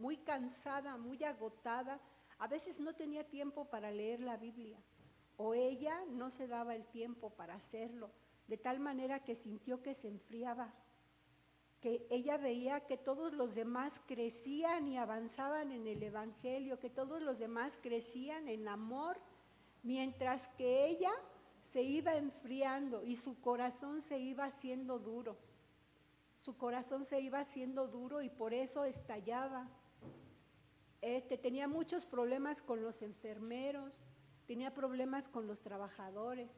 muy cansada, muy agotada. A veces no tenía tiempo para leer la Biblia, o ella no se daba el tiempo para hacerlo, de tal manera que sintió que se enfriaba, que ella veía que todos los demás crecían y avanzaban en el Evangelio, que todos los demás crecían en amor, mientras que ella se iba enfriando y su corazón se iba haciendo duro. Su corazón se iba haciendo duro y por eso estallaba. Tenía muchos problemas con los enfermeros, tenía problemas con los trabajadores,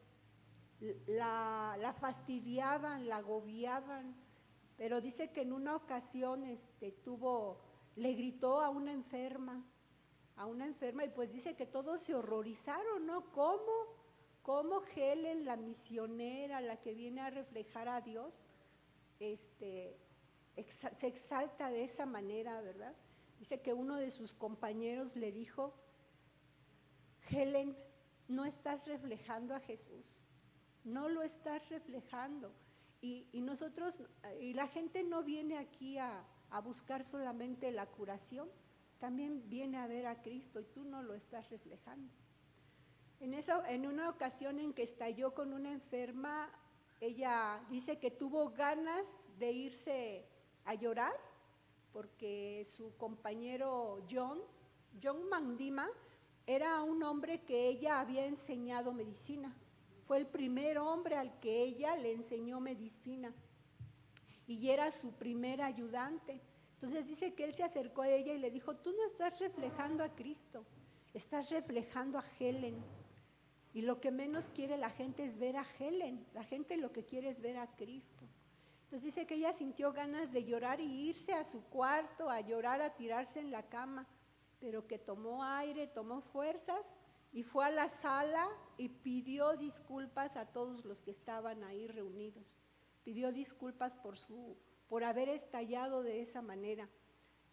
la fastidiaban, la agobiaban, pero dice que en una ocasión le gritó a una enferma y pues dice que todos se horrorizaron, ¿no? ¿Cómo Helen, la misionera, la que viene a reflejar a Dios, se exalta de esa manera, ¿verdad? Dice que uno de sus compañeros le dijo: Helen, no estás reflejando a Jesús, no lo estás reflejando. Y la gente no viene aquí a buscar solamente la curación, también viene a ver a Cristo y tú no lo estás reflejando. En una ocasión en que estalló con una enferma, ella dice que tuvo ganas de irse a llorar porque su compañero John Mandima era un hombre que ella había enseñado medicina. Fue el primer hombre al que ella le enseñó medicina y era su primer ayudante. Entonces dice que él se acercó a ella y le dijo: tú no estás reflejando a Cristo, estás reflejando a Helen. Y lo que menos quiere la gente es ver a Helen, la gente lo que quiere es ver a Cristo. Entonces dice que ella sintió ganas de llorar y irse a su cuarto, a llorar, a tirarse en la cama, pero que tomó aire, tomó fuerzas y fue a la sala y pidió disculpas a todos los que estaban ahí reunidos. Pidió disculpas por haber estallado de esa manera.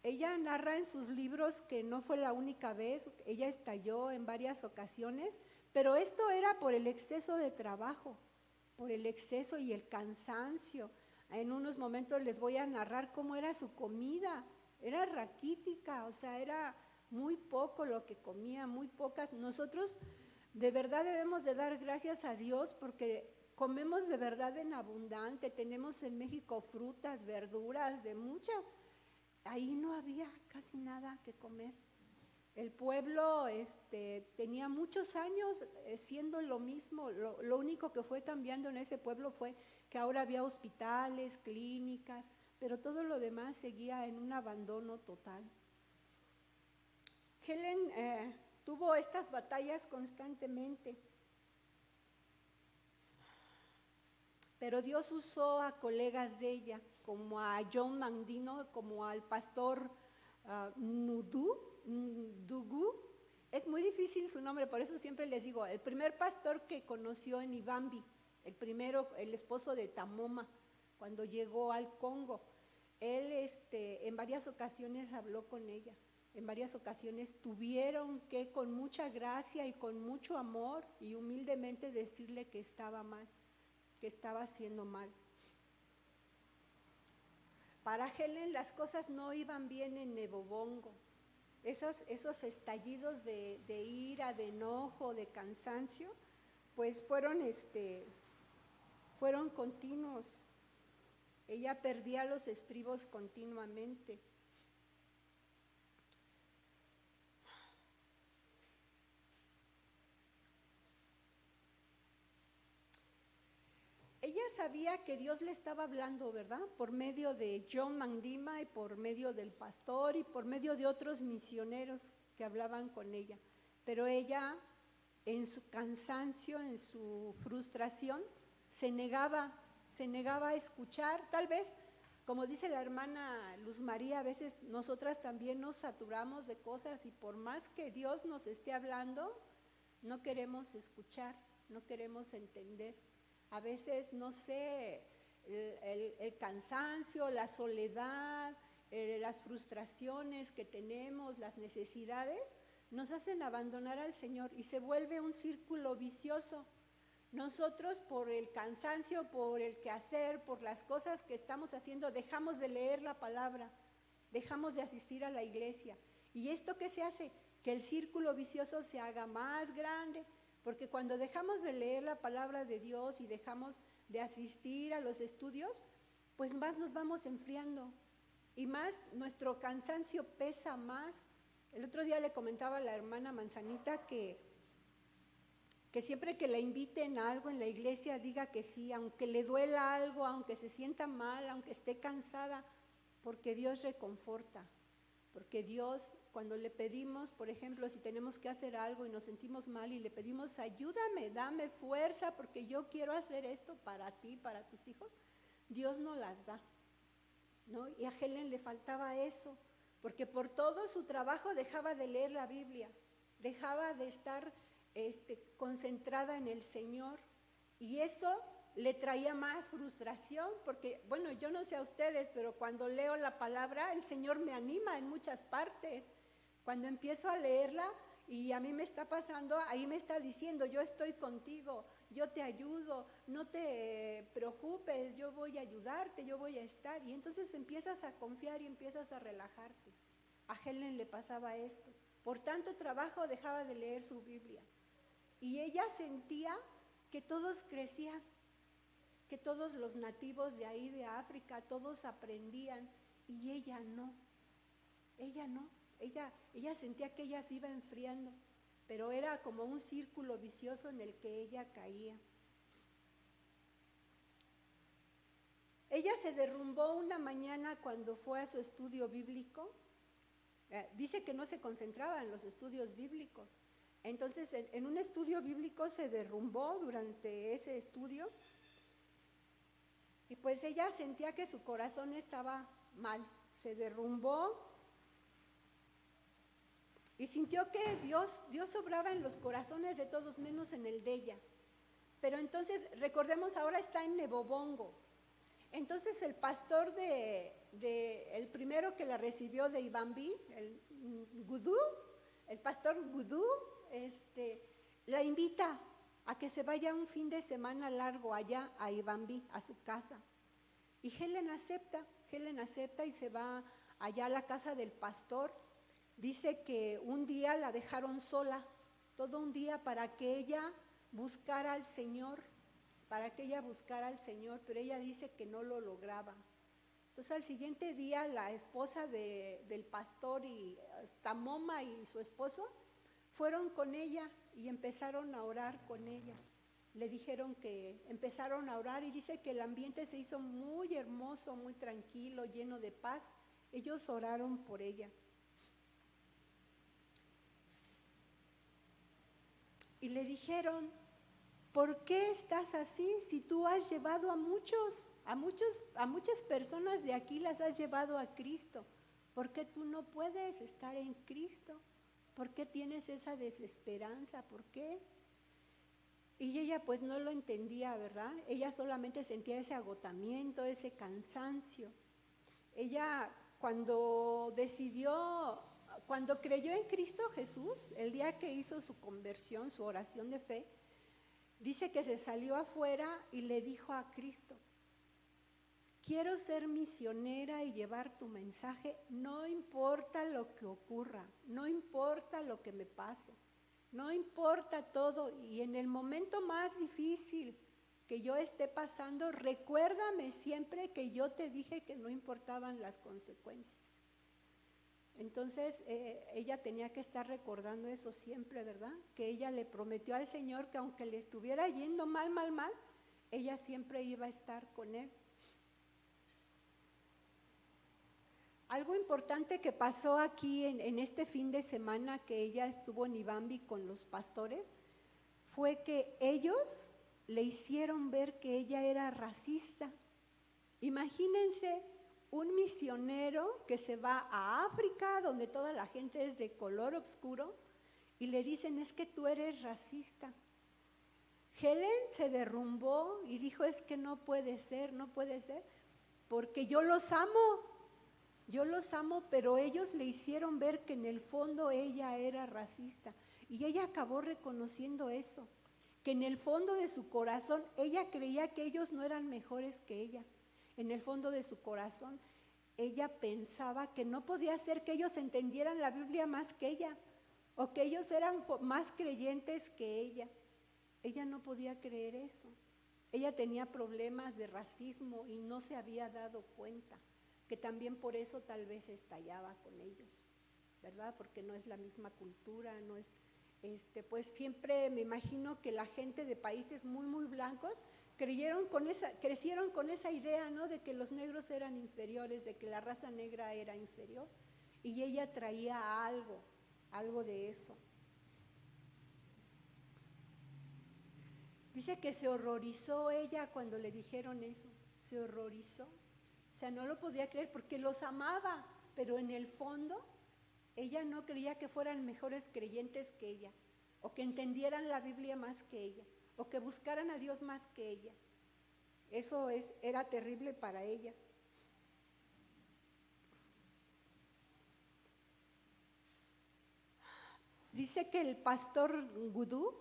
Ella narra en sus libros que no fue la única vez, ella estalló en varias ocasiones, pero esto era por el exceso de trabajo, por el exceso y el cansancio. En unos momentos les voy a narrar cómo era su comida, era raquítica, o sea, era muy poco lo que comía, muy pocas. Nosotros de verdad debemos de dar gracias a Dios porque comemos de verdad en abundante, tenemos en México frutas, verduras, de muchas. Ahí no había casi nada que comer. El pueblo tenía muchos años siendo lo mismo, lo único que fue cambiando en ese pueblo fue que ahora había hospitales, clínicas, pero todo lo demás seguía en un abandono total. Helen tuvo estas batallas constantemente, pero Dios usó a colegas de ella, como a John Mandino, como al pastor Ndugu. Es muy difícil su nombre, por eso siempre les digo, el primer pastor que conoció en Ibambi, el esposo de Tamoma, cuando llegó al Congo, él en varias ocasiones habló con ella, en varias ocasiones tuvieron que con mucha gracia y con mucho amor y humildemente decirle que estaba mal, que estaba haciendo mal. Para Helen las cosas no iban bien en Nebobongo. Esos estallidos de ira, de enojo, de cansancio, pues fueron continuos. Ella perdía los estribos continuamente. Ella sabía que Dios le estaba hablando, ¿verdad? Por medio de John Mandima y por medio del pastor y por medio de otros misioneros que hablaban con ella. Pero ella, en su cansancio, en su frustración, se negaba a escuchar. Tal vez, como dice la hermana Luz María, a veces nosotras también nos saturamos de cosas y por más que Dios nos esté hablando, no queremos escuchar, no queremos entender. A veces, no sé, el cansancio, la soledad, las frustraciones que tenemos, las necesidades, nos hacen abandonar al Señor y se vuelve un círculo vicioso. Nosotros por el cansancio, por el quehacer, por las cosas que estamos haciendo, dejamos de leer la palabra dejamos de asistir a la iglesia. ¿Y esto qué se hace? Que el círculo vicioso se haga más grande, porque cuando dejamos de leer la palabra de Dios y dejamos de asistir a los estudios, pues más nos vamos enfriando y más nuestro cansancio pesa más. El otro día le comentaba a la hermana Manzanita que siempre que la inviten a algo en la iglesia diga que sí, aunque le duela algo, aunque se sienta mal, aunque esté cansada, porque Dios reconforta. Porque Dios, cuando le pedimos, por ejemplo, si tenemos que hacer algo y nos sentimos mal y le pedimos, ayúdame, dame fuerza, porque yo quiero hacer esto para ti, para tus hijos, Dios nos las da, ¿no? Y a Helen le faltaba eso, porque por todo su trabajo dejaba de leer la Biblia, dejaba de estar concentrada en el Señor, y eso le traía más frustración, porque, bueno, yo no sé a ustedes, pero cuando leo la palabra, el Señor me anima en muchas partes. Cuando empiezo a leerla y a mí me está pasando, ahí me está diciendo, yo estoy contigo, yo te ayudo, no te preocupes, yo voy a ayudarte, yo voy a estar. Y entonces empiezas a confiar y empiezas a relajarte. A Helen le pasaba esto. Por tanto trabajo dejaba de leer su Biblia. Y ella sentía que todos crecían, que todos los nativos de ahí de África, todos aprendían, y ella no, ella sentía que ella se iba enfriando, pero era como un círculo vicioso en el que ella caía. Ella se derrumbó una mañana cuando fue a su estudio bíblico. Dice que no se concentraba en los estudios bíblicos. Entonces, en un estudio bíblico se derrumbó durante ese estudio. Y pues ella sentía que su corazón estaba mal, se derrumbó y sintió que Dios obraba en los corazones de todos menos en el de ella. Pero entonces, recordemos, ahora está en Nebobongo. Entonces el pastor el primero que la recibió de Ibambi, el Gudú, el pastor Gudú, la invita a que se vaya un fin de semana largo allá a Ibambi, a su casa. Y Helen acepta y se va allá a la casa del pastor. Dice que un día la dejaron sola, todo un día para que ella buscara al Señor, pero ella dice que no lo lograba. Entonces al siguiente día la esposa del pastor y Tamoma y su esposo fueron con ella y empezaron a orar con ella. Le dijeron que empezaron a orar y dice que el ambiente se hizo muy hermoso, muy tranquilo, lleno de paz. Ellos oraron por ella. Y le dijeron, ¿por qué estás así si tú has llevado a muchas personas de aquí las has llevado a Cristo? ¿Por qué tú no puedes estar en Cristo? ¿Por qué tienes esa desesperanza? ¿Por qué? Y ella pues no lo entendía, ¿verdad? Ella solamente sentía ese agotamiento, ese cansancio. Ella cuando creyó en Cristo Jesús, el día que hizo su conversión, su oración de fe, dice que se salió afuera y le dijo a Cristo, quiero ser misionera y llevar tu mensaje, no importa lo que ocurra, no importa lo que me pase. No importa todo, y en el momento más difícil que yo esté pasando, recuérdame siempre que yo te dije que no importaban las consecuencias. Entonces ella tenía que estar recordando eso siempre, ¿verdad? Que ella le prometió al Señor que aunque le estuviera yendo mal, ella siempre iba a estar con Él. Algo importante que pasó aquí en este fin de semana que ella estuvo en Ibambi con los pastores fue que ellos le hicieron ver que ella era racista. Imagínense un misionero que se va a África, donde toda la gente es de color oscuro, y le dicen, es que tú eres racista. Helen se derrumbó y dijo, es que no puede ser, porque yo los amo, pero ellos le hicieron ver que en el fondo ella era racista. Y ella acabó reconociendo eso, que en el fondo de su corazón ella creía que ellos no eran mejores que ella. En el fondo de su corazón ella pensaba que no podía ser que ellos entendieran la Biblia más que ella, o que ellos eran más creyentes que ella. Ella no podía creer eso. Ella tenía problemas de racismo y no se había dado cuenta, que también por eso tal vez estallaba con ellos, ¿verdad? Porque no es la misma cultura, no es, pues siempre me imagino que la gente de países muy, muy blancos crecieron con esa idea, ¿no? De que los negros eran inferiores, de que la raza negra era inferior, y ella traía algo de eso. Dice que se horrorizó ella cuando le dijeron eso, se horrorizó. O sea, no lo podía creer porque los amaba, pero en el fondo ella no creía que fueran mejores creyentes que ella, o que entendieran la Biblia más que ella, o que buscaran a Dios más que ella. Eso era terrible para ella. Dice que el pastor Gudú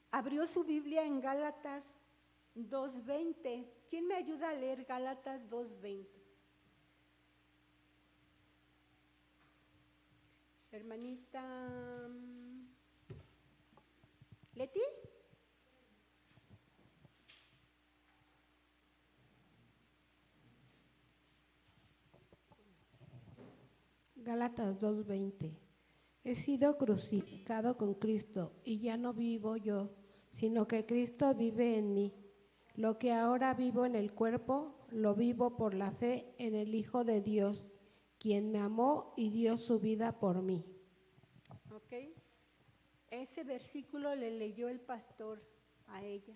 abrió su Biblia en Gálatas 2:20. ¿Quién me ayuda a leer Gálatas 2:20? Hermanita Leti. Gálatas 2:20. He sido crucificado con Cristo y ya no vivo yo, sino que Cristo vive en mí. Lo que ahora vivo en el cuerpo, lo vivo por la fe en el Hijo de Dios, quien me amó y dio su vida por mí. Ok. Ese versículo le leyó el pastor a ella.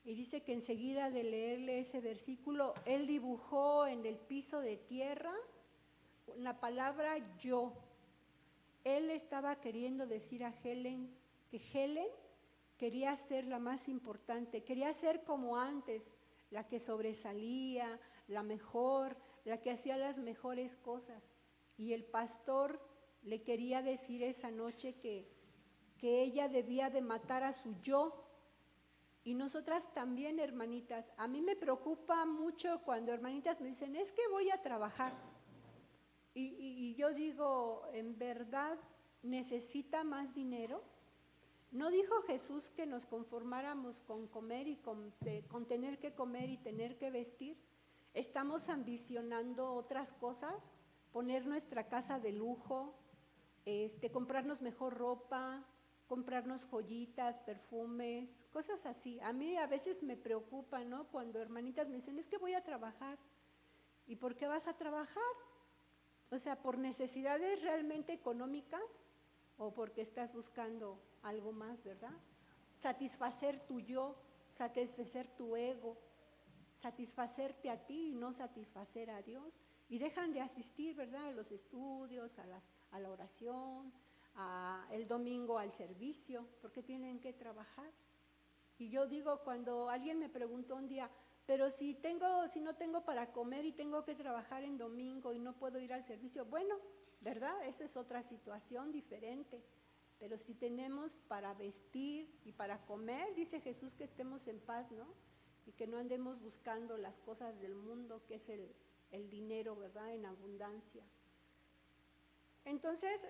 Y dice que enseguida de leerle ese versículo, él dibujó en el piso de tierra la palabra yo. Él estaba queriendo decir a Helen que Helen quería ser la más importante, quería ser como antes, la que sobresalía, la mejor, la que hacía las mejores cosas. Y el pastor le quería decir esa noche que ella debía de matar a su yo. Y nosotras también, hermanitas, a mí me preocupa mucho cuando hermanitas me dicen, es que voy a trabajar. Y yo digo, ¿en verdad necesita más dinero? ¿No dijo Jesús que nos conformáramos con comer y con tener que comer y tener que vestir? ¿Estamos ambicionando otras cosas? Poner nuestra casa de lujo, comprarnos mejor ropa, comprarnos joyitas, perfumes, cosas así. A mí a veces me preocupa, ¿no? Cuando hermanitas me dicen, es que voy a trabajar. ¿Y por qué vas a trabajar? O sea, ¿por necesidades realmente económicas o porque estás buscando algo más, verdad? Satisfacer tu yo, satisfacer tu ego, satisfacerte a ti y no satisfacer a Dios. Y dejan de asistir, ¿verdad? A los estudios, a la oración, el domingo al servicio, porque tienen que trabajar. Y yo digo, cuando alguien me preguntó un día, pero si no tengo para comer y tengo que trabajar en domingo y no puedo ir al servicio, bueno, ¿verdad? Esa es otra situación diferente. Pero si tenemos para vestir y para comer, dice Jesús que estemos en paz, ¿no? Y que no andemos buscando las cosas del mundo, que es el dinero, ¿verdad? En abundancia. Entonces,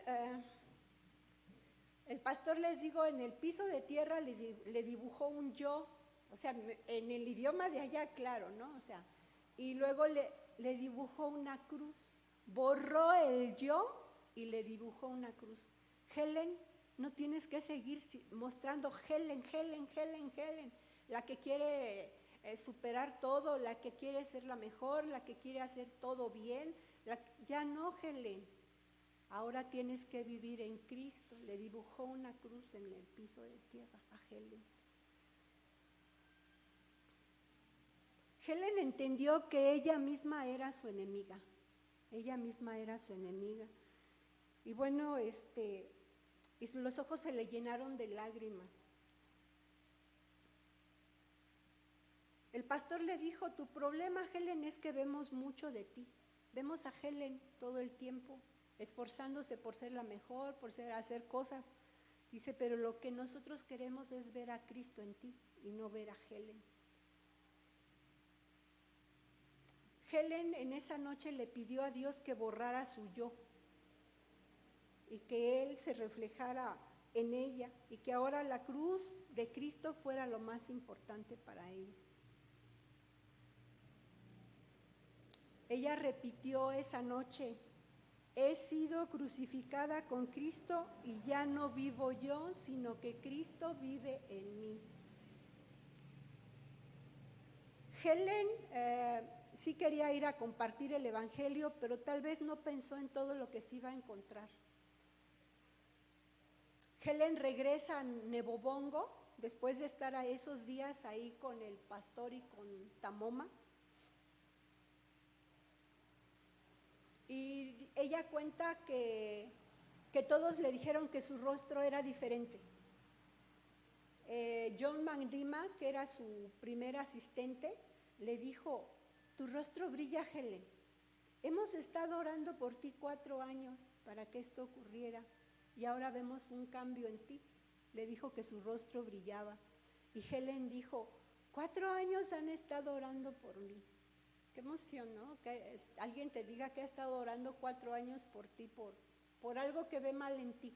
el pastor, les digo, en el piso de tierra le dibujó un yo, o sea, en el idioma de allá, claro, ¿no? O sea, y luego le dibujó una cruz, borró el yo y le dibujó una cruz. Helen, no tienes que seguir mostrando Helen, Helen, Helen, Helen, la que quiere superar todo, la que quiere ser la mejor, la que quiere hacer todo bien. Ya no, Helen. Ahora tienes que vivir en Cristo. Le dibujó una cruz en el piso de tierra a Helen. Helen entendió que ella misma era su enemiga. Ella misma era su enemiga. Y bueno, los ojos se le llenaron de lágrimas. El pastor le dijo, tu problema, Helen, es que vemos mucho de ti. Vemos a Helen todo el tiempo esforzándose por ser la mejor, por hacer cosas. Dice, pero lo que nosotros queremos es ver a Cristo en ti y no ver a Helen. Helen en esa noche le pidió a Dios que borrara su yo y que Él se reflejara en ella y que ahora la cruz de Cristo fuera lo más importante para ella. Ella repitió esa noche: he sido crucificada con Cristo y ya no vivo yo, sino que Cristo vive en mí. Helen sí quería ir a compartir el evangelio, pero tal vez no pensó en todo lo que se iba a encontrar. Helen regresa a Nebobongo después de estar a esos días ahí con el pastor y con Tamoma. Y ella cuenta que todos le dijeron que su rostro era diferente. John Mandima, que era su primer asistente, le dijo: tu rostro brilla, Helen. Hemos estado orando por ti 4 años para que esto ocurriera y ahora vemos un cambio en ti. Le dijo que su rostro brillaba. Y Helen dijo: 4 años han estado orando por mí. Qué emoción, ¿no? Que alguien te diga que ha estado orando 4 años por ti, por algo que ve mal en ti,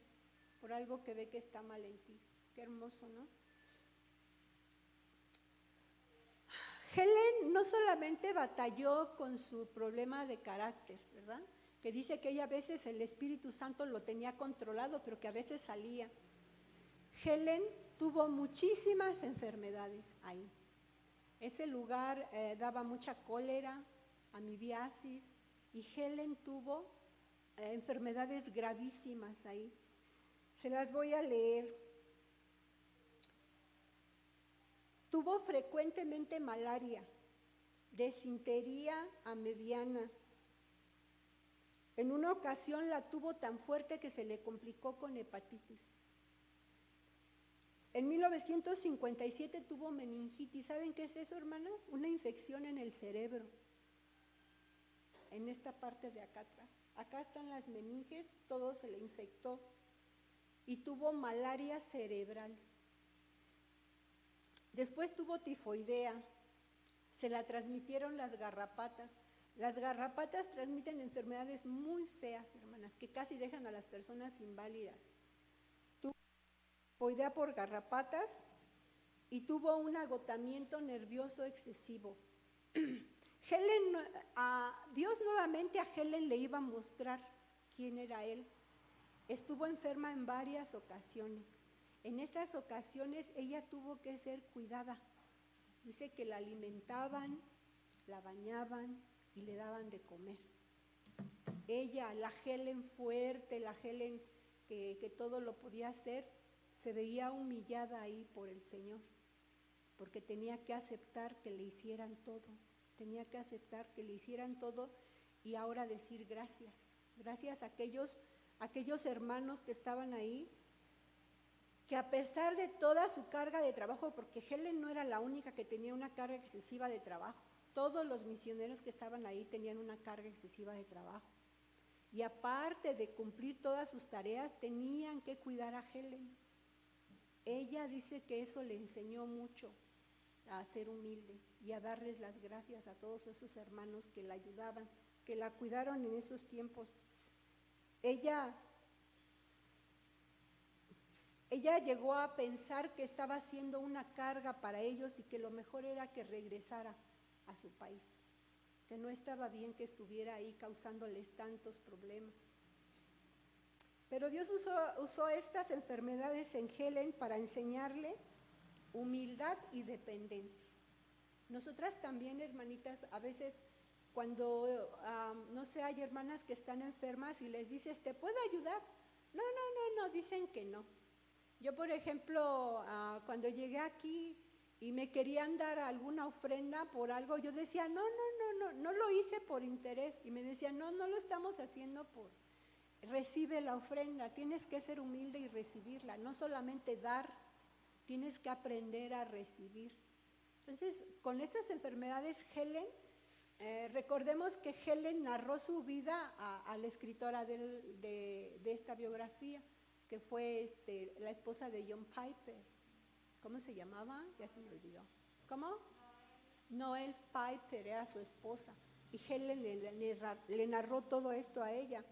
por algo que ve que está mal en ti. Qué hermoso, ¿no? Helen no solamente batalló con su problema de carácter, ¿verdad? Que dice que ella a veces el Espíritu Santo lo tenía controlado, pero que a veces salía. Helen tuvo muchísimas enfermedades ahí. Ese lugar daba mucha cólera, amibiasis, y Helen tuvo enfermedades gravísimas ahí. Se las voy a leer. Tuvo frecuentemente malaria, desintería amibiana. En una ocasión la tuvo tan fuerte que se le complicó con hepatitis. En 1957 tuvo meningitis. ¿Saben qué es eso, hermanas? Una infección en el cerebro, en esta parte de acá atrás. Acá están las meninges, todo se le infectó y tuvo malaria cerebral. Después tuvo tifoidea, se la transmitieron las garrapatas. Las garrapatas transmiten enfermedades muy feas, hermanas, que casi dejan a las personas inválidas. Tuvo tifoidea por garrapatas y tuvo un agotamiento nervioso excesivo. Dios nuevamente a Helen le iba a mostrar quién era Él. Estuvo enferma en varias ocasiones. En estas ocasiones ella tuvo que ser cuidada. Dice que la alimentaban, la bañaban y le daban de comer. Ella, la Helen fuerte, la Helen que todo lo podía hacer, se veía humillada ahí por el Señor, porque tenía que aceptar que le hicieran todo. Tenía que aceptar que le hicieran todo y ahora decir gracias. Gracias a aquellos hermanos que estaban ahí, que a pesar de toda su carga de trabajo, porque Helen no era la única que tenía una carga excesiva de trabajo, todos los misioneros que estaban ahí tenían una carga excesiva de trabajo. Y aparte de cumplir todas sus tareas, tenían que cuidar a Helen. Ella dice que eso le enseñó mucho a ser humilde y a darles las gracias a todos esos hermanos que la ayudaban, que la cuidaron en esos tiempos. Ella llegó a pensar que estaba haciendo una carga para ellos y que lo mejor era que regresara a su país, que no estaba bien que estuviera ahí causándoles tantos problemas. Pero Dios usó estas enfermedades en Helen para enseñarle humildad y dependencia. Nosotras también, hermanitas, a veces cuando, no sé, hay hermanas que están enfermas y les dices, ¿te puedo ayudar? No, dicen que no. Yo, por ejemplo, cuando llegué aquí y me querían dar alguna ofrenda por algo, yo decía, no lo hice por interés. Y me decían, no lo estamos haciendo por, recibe la ofrenda, tienes que ser humilde y recibirla, no solamente dar, tienes que aprender a recibir. Entonces, con estas enfermedades, Helen, recordemos que Helen narró su vida a la escritora de esta biografía, que fue la esposa de John Piper. ¿Cómo se llamaba? Ya se me olvidó. ¿Cómo? Noel Piper era su esposa. Y Helen le narró todo esto a ella.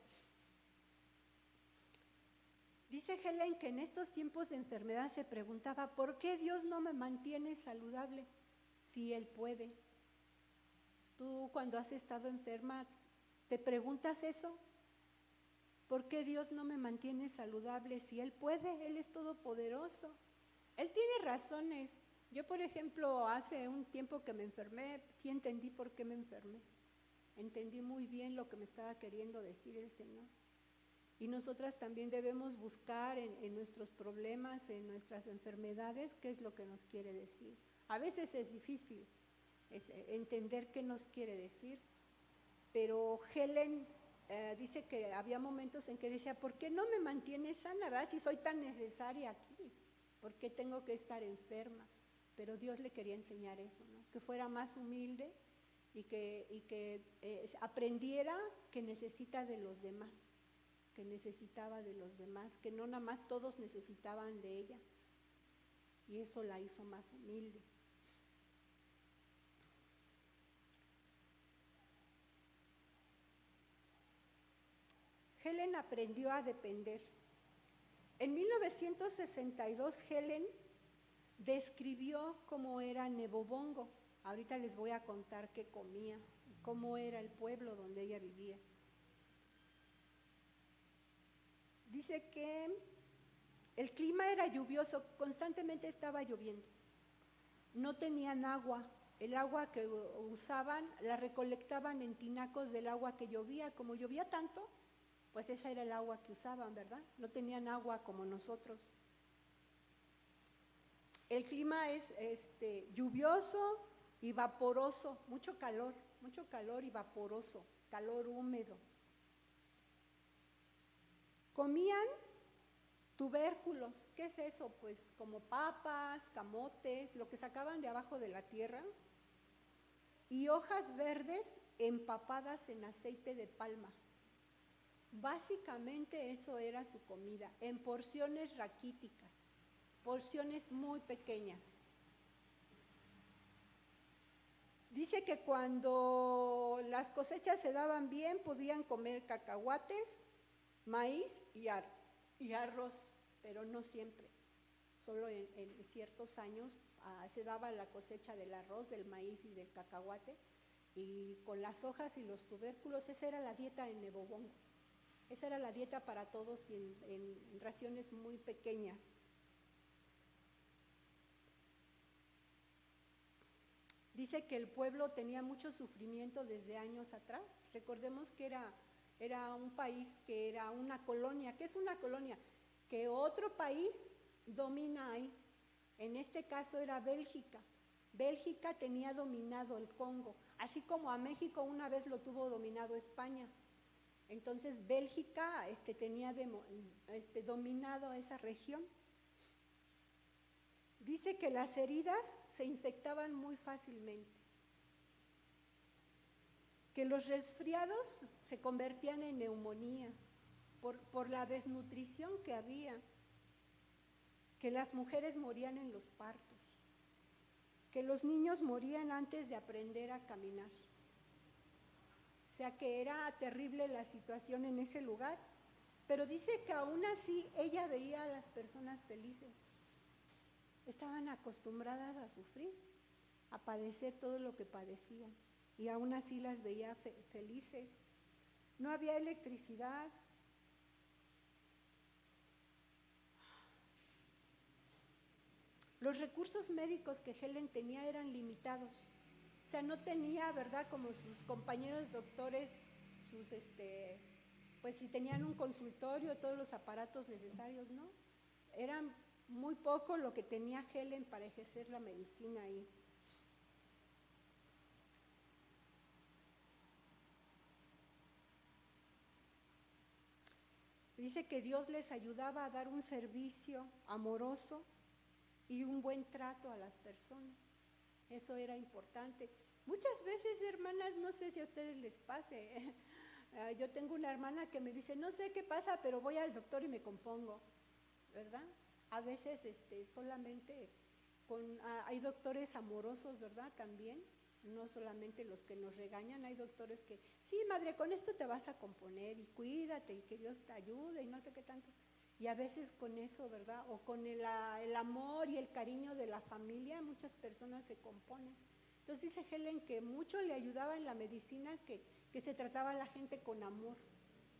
Dice Helen que en estos tiempos de enfermedad se preguntaba, ¿por qué Dios no me mantiene saludable si Él puede? Tú cuando has estado enferma, ¿te preguntas eso? ¿Por qué Dios no me mantiene saludable si Él puede? Él es todopoderoso. Él tiene razones. Yo, por ejemplo, hace un tiempo que me enfermé, sí entendí por qué me enfermé. Entendí muy bien lo que me estaba queriendo decir el Señor. Y nosotras también debemos buscar en nuestros problemas, en nuestras enfermedades, qué es lo que nos quiere decir. A veces es difícil entender qué nos quiere decir, pero Helen dice que había momentos en que decía, ¿por qué no me mantiene sana, verdad? Si soy tan necesaria aquí, ¿por qué tengo que estar enferma? Pero Dios le quería enseñar eso, ¿no? Que fuera más humilde y que aprendiera que necesita de los demás, que necesitaba de los demás, que no nada más todos necesitaban de ella. Y eso la hizo más humilde. Helen aprendió a depender. En 1962, Helen describió cómo era Nebobongo. Ahorita les voy a contar qué comía, cómo era el pueblo donde ella vivía. Dice que el clima era lluvioso, constantemente estaba lloviendo. No tenían agua. El agua que usaban la recolectaban en tinacos del agua que llovía. Como llovía tanto, pues esa era el agua que usaban, ¿verdad? No tenían agua como nosotros. El clima es lluvioso y vaporoso, mucho calor y vaporoso, calor húmedo. Comían tubérculos. ¿Qué es eso? Pues como papas, camotes, lo que sacaban de abajo de la tierra, y hojas verdes empapadas en aceite de palma. Básicamente eso era su comida, en porciones raquíticas, porciones muy pequeñas. Dice que cuando las cosechas se daban bien, podían comer cacahuates, maíz y arroz, pero no siempre. Solo en ciertos años se daba la cosecha del arroz, del maíz y del cacahuate, y con las hojas y los tubérculos. Esa era la dieta en Nebobongo. Esa era la dieta para todos y en raciones muy pequeñas. Dice que el pueblo tenía mucho sufrimiento desde años atrás. Recordemos que era un país que era una colonia. ¿Qué es una colonia? Que otro país domina ahí. En este caso era Bélgica. Bélgica tenía dominado el Congo, así como a México una vez lo tuvo dominado España. Entonces Bélgica tenía dominado esa región. Dice que las heridas se infectaban muy fácilmente, que los resfriados se convertían en neumonía por la desnutrición que había, que las mujeres morían en los partos, que los niños morían antes de aprender a caminar. O sea que era terrible la situación en ese lugar, pero dice que aún así ella veía a las personas felices. Estaban acostumbradas a sufrir, a padecer todo lo que padecían, y aún así las veía felices. No había electricidad. Los recursos médicos que Helen tenía eran limitados. O sea, no tenía, ¿verdad?, como sus compañeros doctores, pues si tenían un consultorio, todos los aparatos necesarios, ¿no? Eran muy poco lo que tenía Helen para ejercer la medicina ahí. Dice que Dios les ayudaba a dar un servicio amoroso y un buen trato a las personas. Eso era importante. Muchas veces, hermanas, no sé si a ustedes les pase, yo tengo una hermana que me dice, no sé qué pasa, pero voy al doctor y me compongo, ¿verdad? A veces solamente hay doctores amorosos, ¿verdad? También no solamente los que nos regañan, hay doctores que, sí, madre, con esto te vas a componer y cuídate y que Dios te ayude y no sé qué tanto. Y a veces con eso, ¿verdad? O con el amor y el cariño de la familia, muchas personas se componen. Entonces dice Helen que mucho le ayudaba en la medicina que se trataba a la gente con amor,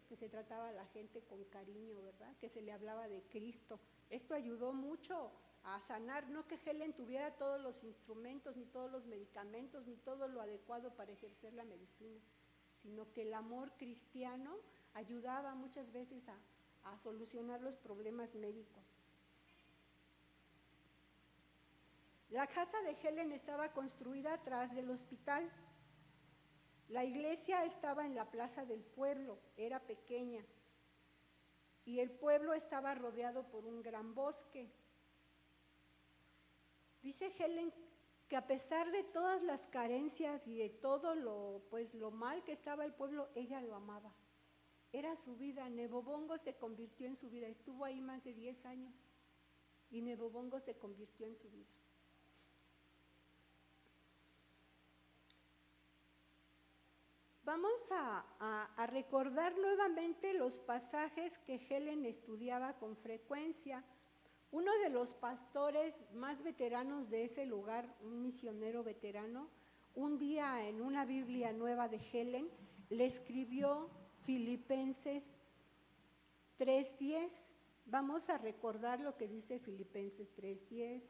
que se trataba a la gente con cariño, ¿verdad? Que se le hablaba de Cristo. Esto ayudó mucho a sanar, no que Helen tuviera todos los instrumentos, ni todos los medicamentos, ni todo lo adecuado para ejercer la medicina, sino que el amor cristiano ayudaba muchas veces a solucionar los problemas médicos. La casa de Helen estaba construida atrás del hospital. La iglesia estaba en la plaza del pueblo, era pequeña, y el pueblo estaba rodeado por un gran bosque. Dice Helen que a pesar de todas las carencias y de todo lo mal que estaba el pueblo, ella lo amaba. Era su vida. Nebobongo se convirtió en su vida. Estuvo ahí más de 10 años y Nebobongo se convirtió en su vida. Vamos a recordar nuevamente los pasajes que Helen estudiaba con frecuencia. Uno de los pastores más veteranos de ese lugar, un misionero veterano, un día en una Biblia nueva de Helen, le escribió Filipenses 3:10. Vamos a recordar lo que dice Filipenses 3:10.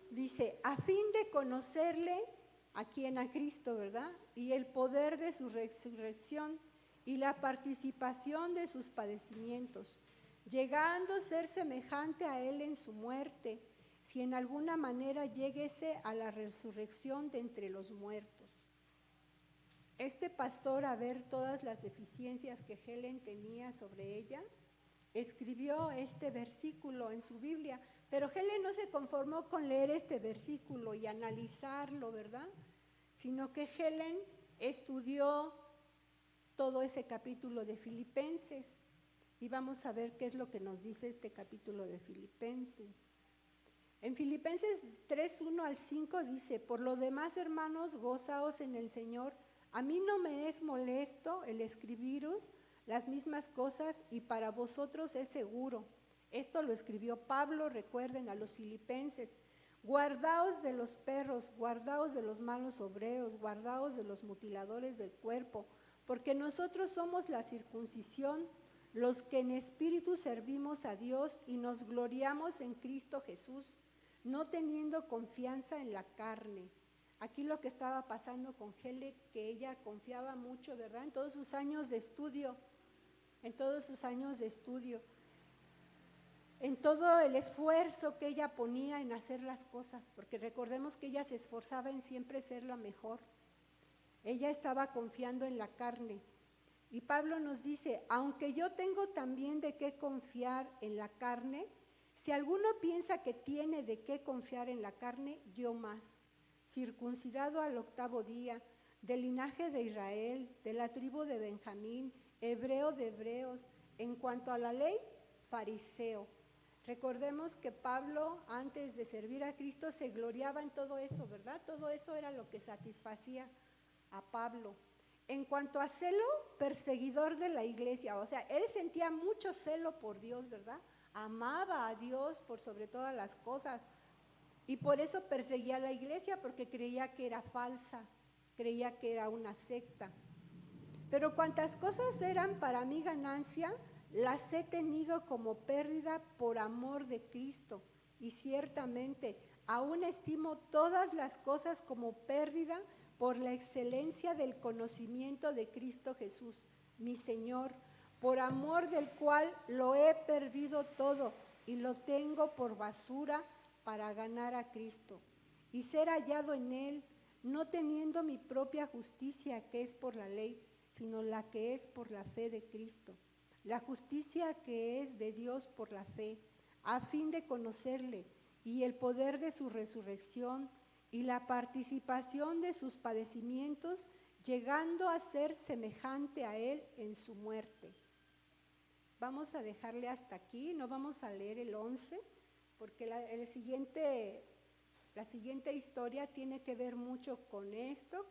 Dice, a fin de conocerle, a quien, a Cristo, ¿verdad? Y el poder de su resurrección y la participación de sus padecimientos, llegando a ser semejante a él en su muerte, si en alguna manera lléguese a la resurrección de entre los muertos. Este pastor, a ver todas las deficiencias que Helen tenía sobre ella, escribió este versículo en su Biblia, pero Helen no se conformó con leer este versículo y analizarlo, ¿verdad? Sino que Helen estudió todo ese capítulo de Filipenses y vamos a ver qué es lo que nos dice este capítulo de Filipenses. En Filipenses 3:1-5 dice, por lo demás, hermanos, gozaos en el Señor. A mí no me es molesto el escribiros las mismas cosas y para vosotros es seguro. Esto lo escribió Pablo, recuerden, a los filipenses. Guardaos de los perros, guardaos de los malos obreros, guardaos de los mutiladores del cuerpo, porque nosotros somos la circuncisión, los que en espíritu servimos a Dios y nos gloriamos en Cristo Jesús, no teniendo confianza en la carne. Aquí lo que estaba pasando con Helen, que ella confiaba mucho, ¿verdad? En todos sus años de estudio, en todo el esfuerzo que ella ponía en hacer las cosas, porque recordemos que ella se esforzaba en siempre ser la mejor. Ella estaba confiando en la carne. Y Pablo nos dice, aunque yo tengo también de qué confiar en la carne, si alguno piensa que tiene de qué confiar en la carne, yo más. Circuncidado al 8º día, del linaje de Israel, de la tribu de Benjamín, hebreo de hebreos, en cuanto a la ley, fariseo. Recordemos que Pablo, antes de servir a Cristo, se gloriaba en todo eso, ¿verdad? Todo eso era lo que satisfacía a Pablo. En cuanto a celo, perseguidor de la iglesia, o sea, él sentía mucho celo por Dios, ¿verdad? Amaba a Dios por sobre todas las cosas y por eso perseguía a la iglesia, porque creía que era falsa, creía que era una secta. Pero cuantas cosas eran para mí ganancia, las he tenido como pérdida por amor de Cristo, y ciertamente aún estimo todas las cosas como pérdida por la excelencia del conocimiento de Cristo Jesús, mi Señor, por amor del cual lo he perdido todo y lo tengo por basura para ganar a Cristo y ser hallado en Él, no teniendo mi propia justicia que es por la ley, sino la que es por la fe de Cristo, la justicia que es de Dios por la fe, a fin de conocerle y el poder de su resurrección y la participación de sus padecimientos, llegando a ser semejante a Él en su muerte, vamos a dejarle hasta aquí, no vamos a leer el 11, porque la siguiente historia tiene que ver mucho con esto,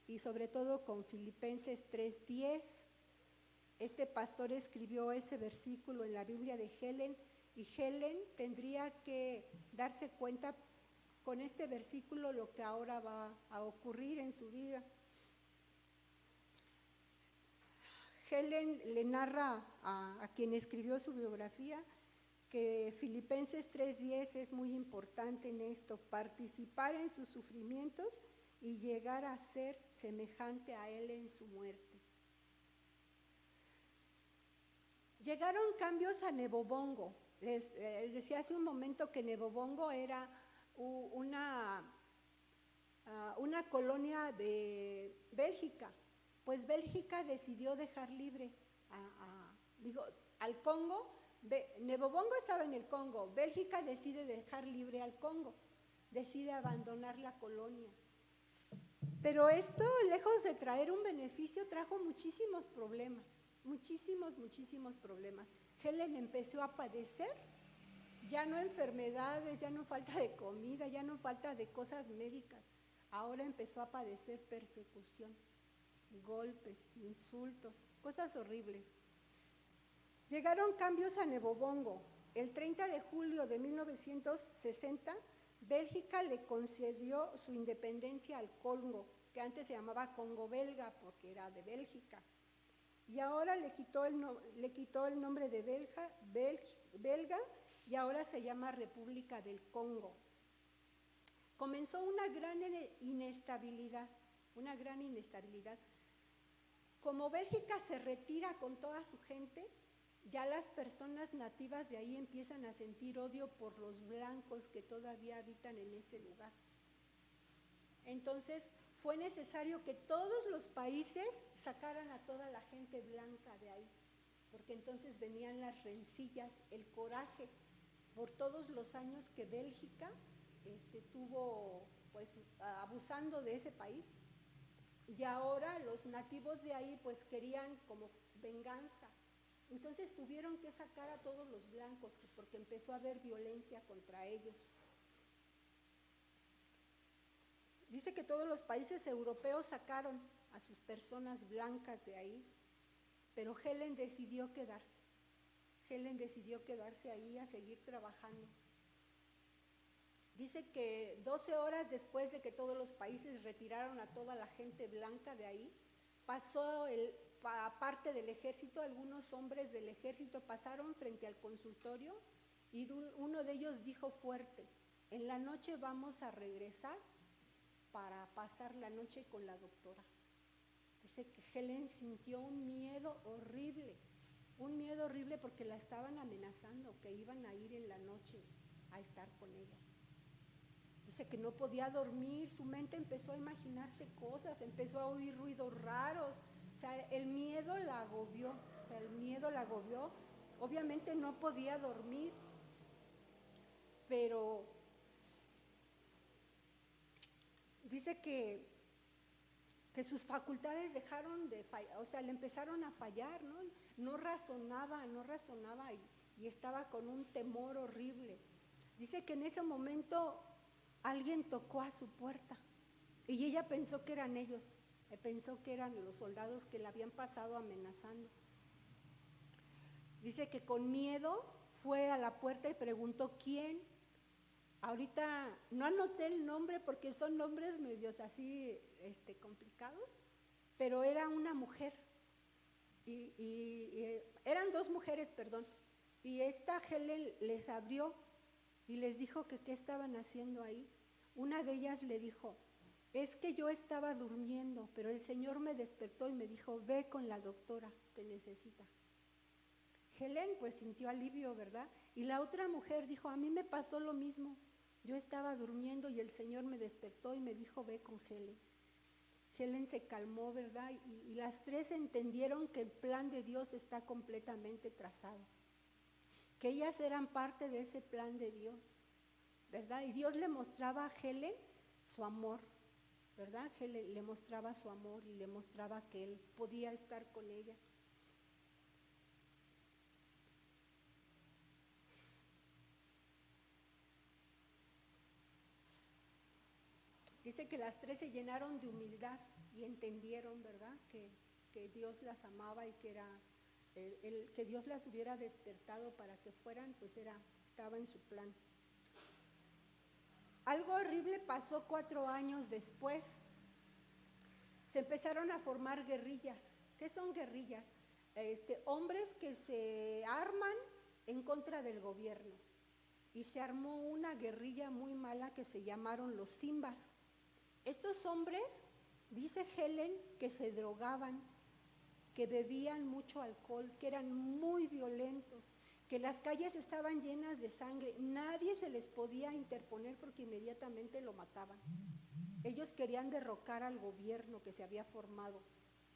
y sobre todo con Filipenses 3:10. Este pastor escribió ese versículo en la Biblia de Helen, y Helen tendría que darse cuenta con este versículo lo que ahora va a ocurrir en su vida. Helen le narra a quien escribió su biografía que Filipenses 3:10 es muy importante en esto: participar en sus sufrimientos y llegar a ser semejante a él en su muerte. Llegaron cambios a Nebobongo. Les decía hace un momento que Nebobongo era una colonia de Bélgica. Pues Bélgica decidió dejar libre al Congo. Nebobongo estaba en el Congo. Bélgica decide dejar libre al Congo, decide abandonar la colonia. Pero esto, lejos de traer un beneficio, trajo muchísimos problemas, muchísimos problemas. Helen empezó a padecer, ya no enfermedades, ya no falta de comida, ya no falta de cosas médicas. Ahora empezó a padecer persecución, golpes, insultos, cosas horribles. Llegaron cambios a Nebobongo. El 30 de julio de 1960, Bélgica le concedió su independencia al Congo, que antes se llamaba Congo belga porque era de Bélgica. Y ahora le quitó el nombre de belga y ahora se llama República del Congo. Comenzó una gran inestabilidad. Como Bélgica se retira con toda su gente, ya las personas nativas de ahí empiezan a sentir odio por los blancos que todavía habitan en ese lugar. Entonces fue necesario que todos los países sacaran a toda la gente blanca de ahí, porque entonces venían las rencillas, el coraje por todos los años que Bélgica estuvo pues abusando de ese país. Y ahora los nativos de ahí pues querían como venganza. Entonces tuvieron que sacar a todos los blancos porque empezó a haber violencia contra ellos. Dice que todos los países europeos sacaron a sus personas blancas de ahí, pero Helen decidió quedarse. Helen decidió quedarse ahí a seguir trabajando. Dice que 12 horas después de que todos los países retiraron a toda la gente blanca de ahí, pasó parte del ejército, algunos hombres del ejército pasaron frente al consultorio y uno de ellos dijo fuerte: en la noche vamos a regresar para pasar la noche con la doctora. Dice que Helen sintió un miedo horrible porque la estaban amenazando, que iban a ir en la noche a estar con ella. Dice que no podía dormir, su mente empezó a imaginarse cosas, empezó a oír ruidos raros. O sea, el miedo la agobió, obviamente no podía dormir, pero dice que sus facultades dejaron de fallar, o sea, le empezaron a fallar, ¿no? No razonaba y estaba con un temor horrible. Dice que en ese momento alguien tocó a su puerta y ella pensó que eran ellos. Pensó que eran los soldados que la habían pasado amenazando. Dice que con miedo fue a la puerta y preguntó quién. Ahorita no anoté el nombre porque son nombres medios así complicados, pero era una mujer y eran dos mujeres, perdón. Y esta Helen les abrió y les dijo que qué estaban haciendo ahí. Una de ellas le dijo: es que yo estaba durmiendo, pero el Señor me despertó y me dijo: ve con la doctora, te necesita. Helen pues sintió alivio, ¿verdad? Y la otra mujer dijo: a mí me pasó lo mismo, yo estaba durmiendo y el Señor me despertó y me dijo: ve con Helen. Helen se calmó, ¿verdad? Y las tres entendieron que el plan de Dios está completamente trazado, que ellas eran parte de ese plan de Dios, ¿verdad? Y Dios le mostraba a Helen su amor, ¿verdad? Helen le mostraba su amor y le mostraba que Él podía estar con ella. Dice que las tres se llenaron de humildad y entendieron, ¿verdad?, que Dios las amaba y que que Dios las hubiera despertado para que fueran, pues estaba en su plan. Algo horrible pasó 4 años después. Se empezaron a formar guerrillas. ¿Qué son guerrillas? Hombres que se arman en contra del gobierno. Y se armó una guerrilla muy mala que se llamaron los Simbas. Estos hombres, dice Helen, que se drogaban, que bebían mucho alcohol, que eran muy violentos, que las calles estaban llenas de sangre. Nadie se les podía interponer porque inmediatamente lo mataban. Ellos querían derrocar al gobierno que se había formado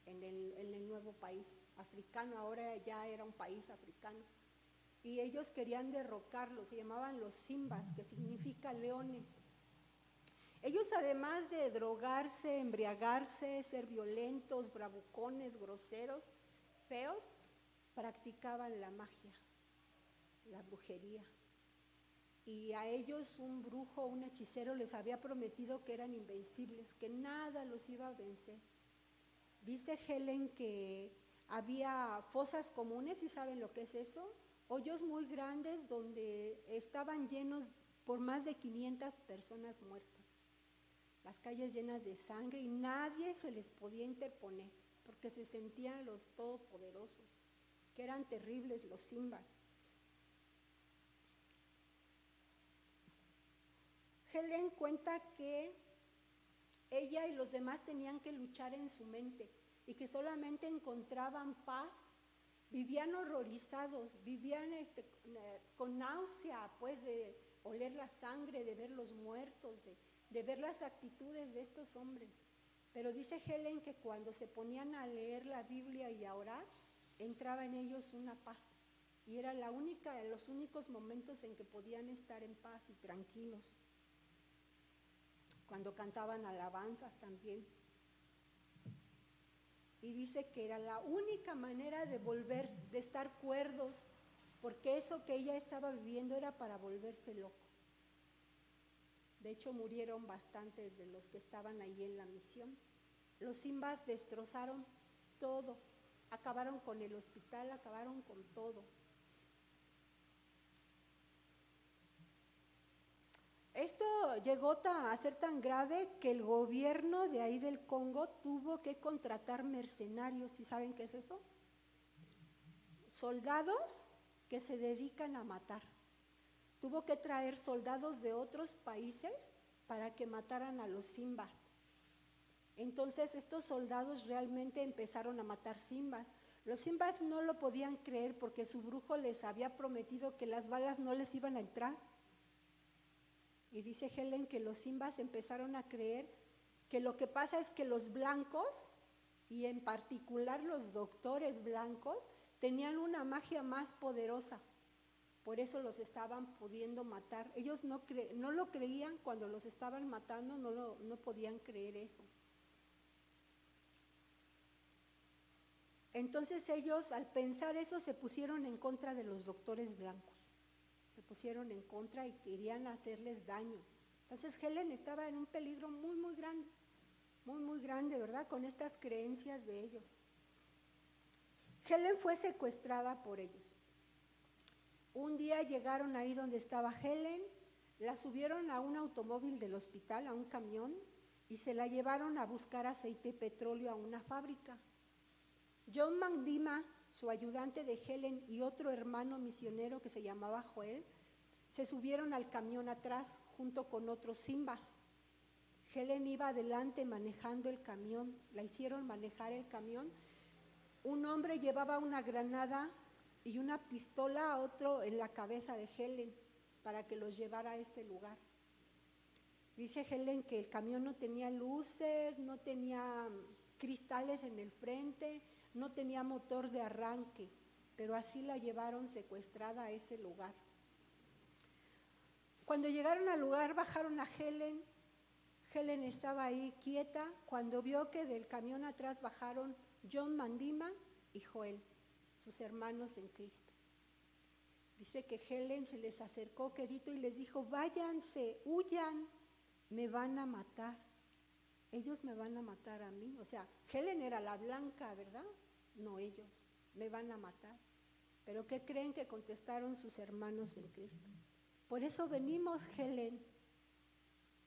en el nuevo país africano, ahora ya era un país africano. Y ellos querían derrocarlo, se llamaban los Simbas, que significa leones. Ellos, además de drogarse, embriagarse, ser violentos, bravucones, groseros, feos, practicaban la magia, la brujería. Y a ellos un brujo, un hechicero les había prometido que eran invencibles, que nada los iba a vencer. Dice Helen que había fosas comunes, ¿y saben lo que es eso? Hoyos muy grandes donde estaban llenos por más de 500 personas muertas. Las calles llenas de sangre y nadie se les podía interponer porque se sentían los todopoderosos, que eran terribles los Simbas. Helen cuenta que ella y los demás tenían que luchar en su mente y que solamente encontraban paz. Vivían horrorizados, vivían con náusea, pues, de oler la sangre, de ver los muertos, de ver las actitudes de estos hombres. Pero dice Helen que cuando se ponían a leer la Biblia y a orar, entraba en ellos una paz. Y era los únicos momentos en que podían estar en paz y tranquilos. Cuando cantaban alabanzas también. Y dice que era la única manera de de estar cuerdos, porque eso que ella estaba viviendo era para volverse loco. De hecho, murieron bastantes de los que estaban ahí en la misión. Los Simbas destrozaron todo, acabaron con el hospital, acabaron con todo. Esto llegó a ser tan grave que el gobierno de ahí del Congo tuvo que contratar mercenarios. ¿Y saben qué es eso? Soldados que se dedican a matar. Tuvo que traer soldados de otros países para que mataran a los Simbas. Entonces estos soldados realmente empezaron a matar Simbas. Los Simbas no lo podían creer porque su brujo les había prometido que las balas no les iban a entrar. Y dice Helen que los Simbas empezaron a creer que lo que pasa es que los blancos, y en particular los doctores blancos, tenían una magia más poderosa. Por eso los estaban pudiendo matar. Ellos no lo creían cuando los estaban matando, no podían creer eso. Entonces ellos, al pensar eso, se pusieron en contra de los doctores blancos. Se pusieron en contra y querían hacerles daño. Entonces Helen estaba en un peligro muy, muy grande, ¿verdad? Con estas creencias de ellos. Helen fue secuestrada por ellos. Un día llegaron ahí donde estaba Helen, la subieron a un automóvil del hospital, a un camión, y se la llevaron a buscar aceite y petróleo a una fábrica. John Mandima, su ayudante de Helen, y otro hermano misionero que se llamaba Joel, se subieron al camión atrás junto con otros Simbas. Helen iba adelante manejando el camión, la hicieron manejar el camión. Un hombre llevaba una granada y una pistola a otro en la cabeza de Helen para que los llevara a ese lugar. Dice Helen que el camión no tenía luces, no tenía cristales en el frente, no tenía motor de arranque, pero así la llevaron secuestrada a ese lugar. Cuando llegaron al lugar, bajaron a Helen. Helen estaba ahí quieta cuando vio que del camión atrás bajaron John Mandima y Joel, sus hermanos en Cristo. Dice que Helen se les acercó quedito y les dijo: váyanse, huyan, me van a matar. ellos me van a matar a mí. O sea, Helen era la blanca, ¿verdad? No ellos, me van a matar. Pero ¿qué creen que contestaron sus hermanos en Cristo? Por eso venimos, Helen,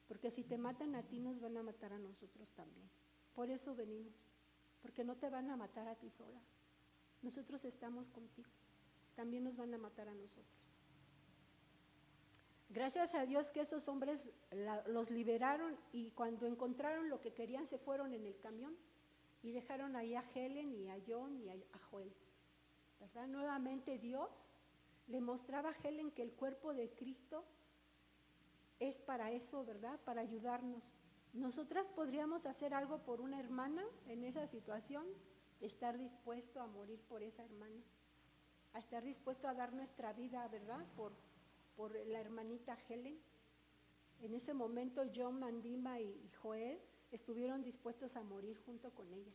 porque si te matan a ti, nos van a matar a nosotros también. Por eso venimos, porque no te van a matar a ti sola. Nosotros estamos contigo, también nos van a matar a nosotros. Gracias a Dios que esos hombres los liberaron y cuando encontraron lo que querían se fueron en el camión y dejaron ahí a Helen y a John y a Joel, ¿verdad? Nuevamente Dios le mostraba a Helen que el cuerpo de Cristo es para eso, ¿verdad? Para ayudarnos. Nosotras podríamos hacer algo por una hermana en esa situación, estar dispuesto a morir por esa hermana, a estar dispuesto a dar nuestra vida, ¿verdad? Por la hermanita Helen. En ese momento John, Mandima y Joel estuvieron dispuestos a morir junto con ella.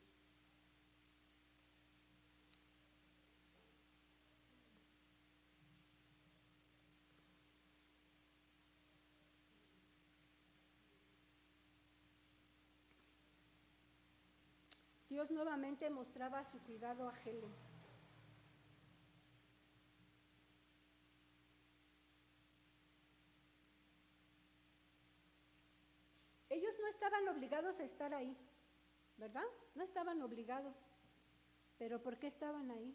Dios nuevamente mostraba su cuidado a Helen. Ellos no estaban obligados a estar ahí, ¿verdad? No estaban obligados. ¿Pero por qué estaban ahí?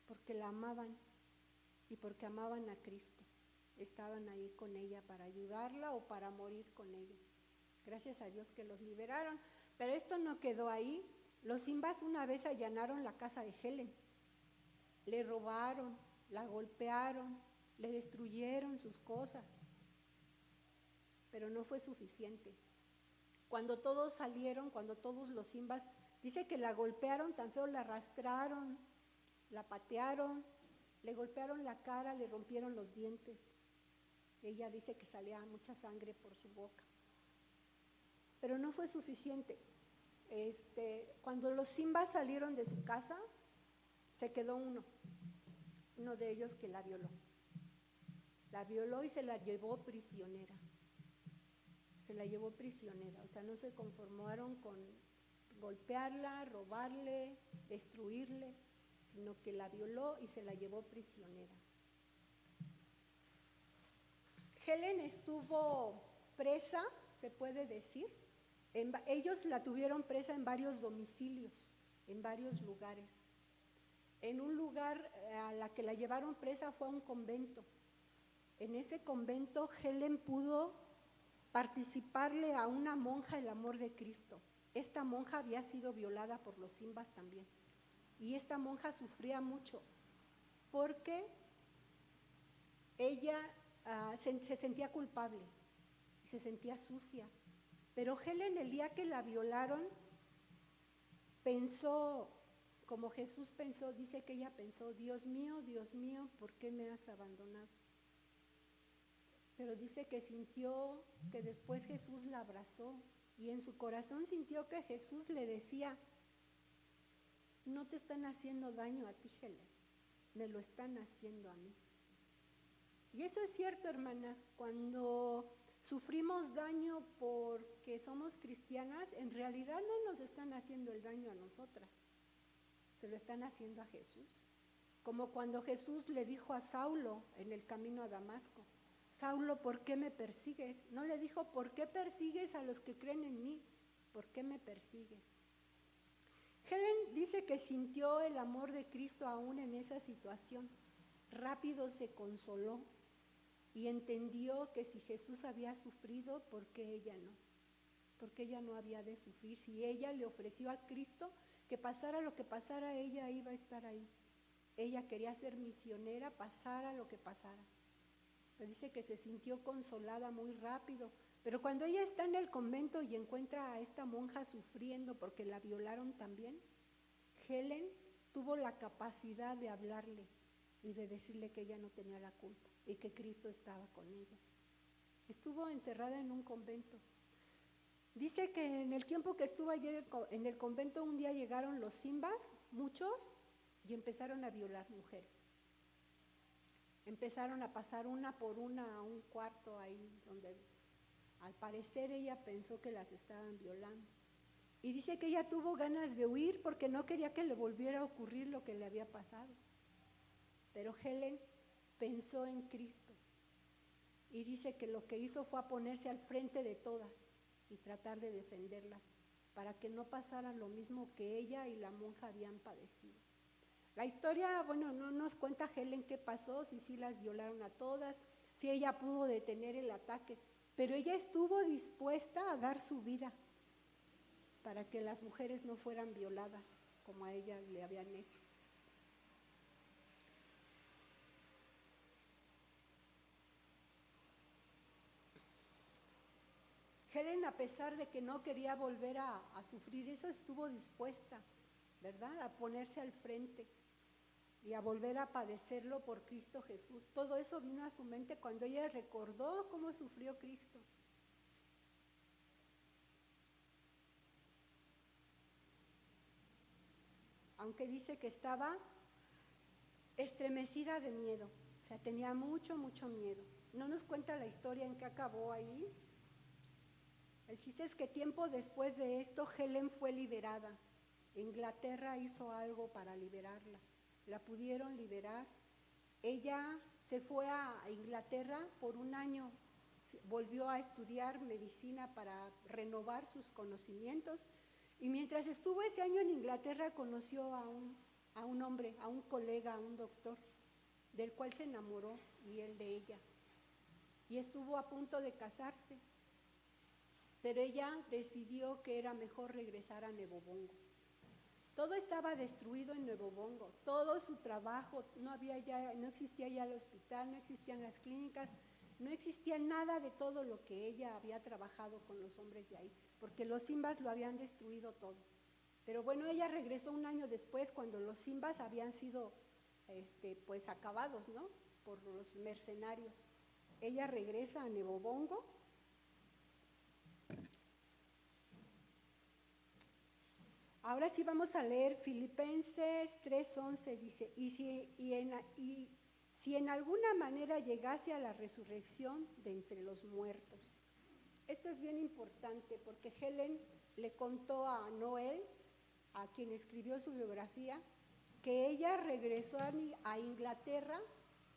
Porque la amaban y porque amaban a Cristo. Estaban ahí con ella para ayudarla o para morir con ella. Gracias a Dios que los liberaron. Pero esto no quedó ahí. Los Simbas una vez allanaron la casa de Helen. Le robaron, la golpearon, le destruyeron sus cosas. Pero no fue suficiente. Cuando todos salieron, cuando todos los Simbas, dice que la golpearon tan feo, la arrastraron, la patearon, le golpearon la cara, le rompieron los dientes. Ella dice que salía mucha sangre por su boca. Pero no fue suficiente. Cuando los Simbas salieron de su casa, se quedó uno de ellos que la violó. La violó y se la llevó prisionera. Se la llevó prisionera, o sea, no se conformaron con golpearla, robarle, destruirle, sino que la violó y se la llevó prisionera. Helen estuvo presa, se puede decir. Ellos la tuvieron presa en varios domicilios, en varios lugares. En un lugar a la que la llevaron presa fue a un convento. En ese convento Helen pudo participarle a una monja el amor de Cristo. Esta monja había sido violada por los Simbas también. Y esta monja sufría mucho porque ella se sentía culpable y se sentía sucia. Pero Helen, el día que la violaron, pensó, como Jesús pensó, dice que ella pensó, Dios mío, ¿por qué me has abandonado? Pero dice que sintió que después Jesús la abrazó y en su corazón sintió que Jesús le decía, no te están haciendo daño a ti, Helen, me lo están haciendo a mí. Y eso es cierto, hermanas, cuando sufrimos daño porque somos cristianas, en realidad no nos están haciendo el daño a nosotras, se lo están haciendo a Jesús. Como cuando Jesús le dijo a Saulo en el camino a Damasco, Saulo, ¿por qué me persigues? No le dijo, ¿por qué persigues a los que creen en mí? ¿Por qué me persigues? Helen dice que sintió el amor de Cristo aún en esa situación. Rápido se consoló y entendió que si Jesús había sufrido, ¿por qué ella no? Porque ella no había de sufrir. Si ella le ofreció a Cristo que pasara lo que pasara, ella iba a estar ahí. Ella quería ser misionera, pasara lo que pasara. Pero dice que se sintió consolada muy rápido. Pero cuando ella está en el convento y encuentra a esta monja sufriendo porque la violaron también, Helen tuvo la capacidad de hablarle y de decirle que ella no tenía la culpa y que Cristo estaba con ella. Estuvo encerrada en un convento. Dice que en el tiempo que estuvo allí en el convento, un día llegaron los Simbas, muchos, y empezaron a violar mujeres. Empezaron a pasar una por una a un cuarto ahí donde Al parecer ella pensó que las estaban violando. Y dice que ella tuvo ganas de huir porque no quería que le volviera a ocurrir lo que le había pasado. Pero Helen pensó en Cristo y dice que lo que hizo fue a ponerse al frente de todas y tratar de defenderlas para que no pasara lo mismo que ella y la monja habían padecido. La historia, bueno, no nos cuenta Helen qué pasó, si sí las violaron a todas, si ella pudo detener el ataque, pero ella estuvo dispuesta a dar su vida para que las mujeres no fueran violadas como a ella le habían hecho. Helen, a pesar de que no quería volver a sufrir eso, estuvo dispuesta, ¿verdad?, a ponerse al frente y a volver a padecerlo por Cristo Jesús. Todo eso vino a su mente cuando ella recordó cómo sufrió Cristo. Aunque dice que estaba estremecida de miedo, o sea, tenía mucho miedo. No nos cuenta la historia en qué acabó ahí. El chiste es que tiempo después de esto, Helen fue liberada. Inglaterra hizo algo para liberarla. La pudieron liberar. Ella se fue a Inglaterra por un año, volvió a estudiar medicina para renovar sus conocimientos. Y mientras estuvo ese año en Inglaterra, conoció a un hombre, a un colega, a un doctor, del cual se enamoró y él de ella. Y estuvo a punto de casarse. Pero ella decidió que era mejor regresar a Nuevo Bongo. Todo estaba destruido en Nuevo Bongo, todo su trabajo, no existía ya el hospital, no existían las clínicas, no existía nada de todo lo que ella había trabajado con los hombres de ahí, porque los Simbas lo habían destruido todo. Pero bueno, ella regresó un año después cuando los Simbas habían sido pues acabados, ¿no?, por los mercenarios. Ella regresa a Nuevo Bongo. Ahora sí vamos a leer Filipenses 3:11, dice, y si en alguna manera llegase a la resurrección de entre los muertos. Esto es bien importante porque Helen le contó a Noel, a quien escribió su biografía, que ella regresó a Inglaterra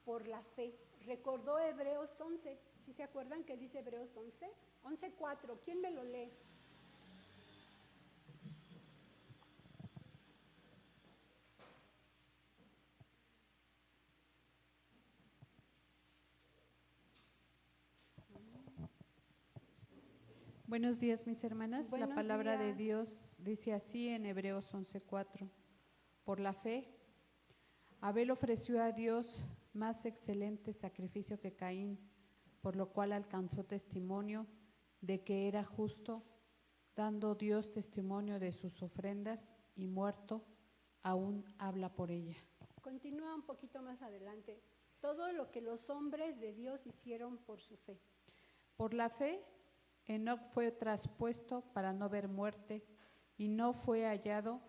por la fe. Recordó Hebreos 11, ¿sí se acuerdan que dice Hebreos 11? 11:4, ¿quién me lo lee? Buenos días, mis hermanas. Buenos La palabra días. de Dios dice así en Hebreos 11:4. Por la fe, Abel ofreció a Dios más excelente sacrificio que Caín, por lo cual alcanzó testimonio de que era justo, dando Dios testimonio de sus ofrendas, y muerto, aún habla por ella. Continúa un poquito más adelante. Todo lo que los hombres de Dios hicieron por su fe. Por la fe, Enoc fue traspuesto para no ver muerte, y no fue hallado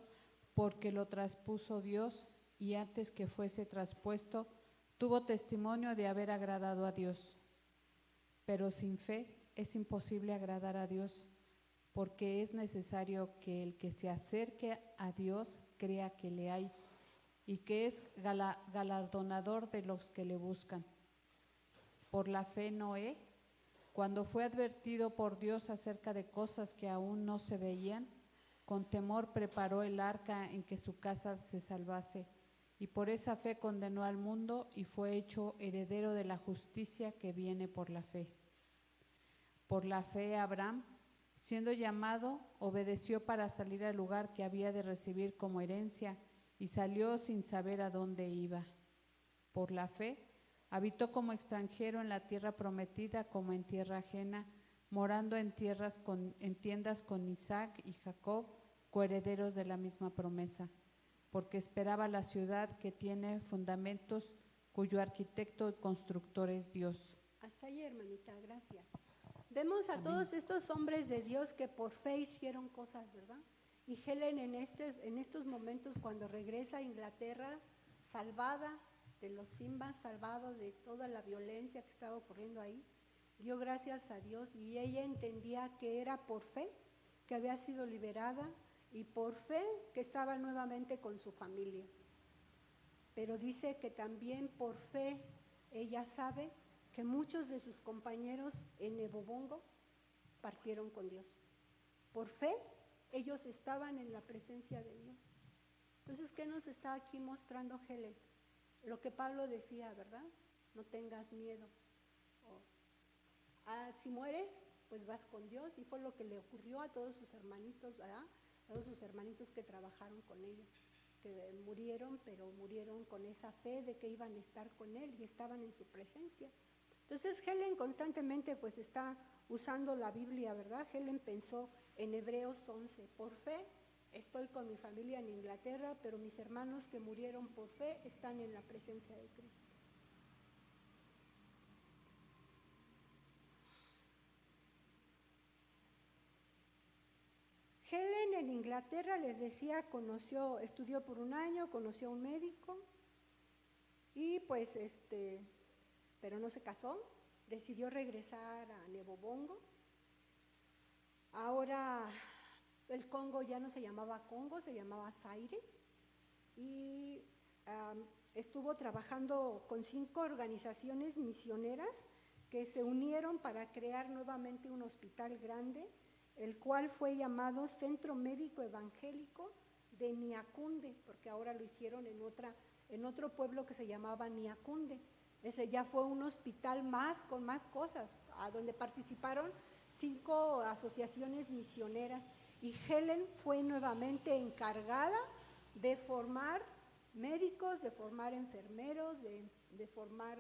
porque lo traspuso Dios, y antes que fuese traspuesto, tuvo testimonio de haber agradado a Dios. Pero sin fe es imposible agradar a Dios, porque es necesario que el que se acerque a Dios crea que le hay, y que es galardonador de los que le buscan. Por la fe Noé, cuando fue advertido por Dios acerca de cosas que aún no se veían, con temor preparó el arca en que su casa se salvase, y por esa fe condenó al mundo y fue hecho heredero de la justicia que viene por la fe. Por la fe Abraham, siendo llamado, obedeció para salir al lugar que había de recibir como herencia, y salió sin saber a dónde iba. Por la fe, habitó como extranjero en la tierra prometida como en tierra ajena, morando en tiendas con Isaac y Jacob, coherederos de la misma promesa, porque esperaba la ciudad que tiene fundamentos, cuyo arquitecto y constructor es Dios. Hasta ahí, hermanita, gracias. Vemos a Amén. todos estos hombres de Dios que por fe hicieron cosas, ¿verdad? Y Helen en estos momentos, cuando regresa a Inglaterra, salvada de los Simbas, salvado de toda la violencia que estaba ocurriendo ahí, dio gracias a Dios y ella entendía que era por fe que había sido liberada y por fe que estaba nuevamente con su familia. Pero dice que también por fe ella sabe que muchos de sus compañeros en Nebobongo partieron con Dios. Por fe ellos estaban en la presencia de Dios. Entonces, ¿qué nos está aquí mostrando Helen? Lo que Pablo decía, ¿verdad? No tengas miedo. Si mueres, pues vas con Dios, y fue lo que le ocurrió a todos sus hermanitos, ¿verdad? A todos sus hermanitos que trabajaron con ella, que murieron, pero murieron con esa fe de que iban a estar con él y estaban en su presencia. Entonces Helen constantemente pues está usando la Biblia, ¿verdad? Helen pensó en Hebreos 11, por fe estoy con mi familia en Inglaterra, pero mis hermanos que murieron por fe están en la presencia de Cristo. Helen en Inglaterra, les decía, estudió por un año, conoció a un médico y pues pero no se casó, decidió regresar a Nebobongo. Ahora el Congo ya no se llamaba Congo, se llamaba Zaire, y estuvo trabajando con 5 organizaciones misioneras que se unieron para crear nuevamente un hospital grande, el cual fue llamado Centro Médico Evangélico de Niacunde, porque ahora lo hicieron en otro pueblo que se llamaba Niacunde. Ese ya fue un hospital con más cosas, a donde participaron 5 asociaciones misioneras, y Helen fue nuevamente encargada de formar médicos, de formar enfermeros, de formar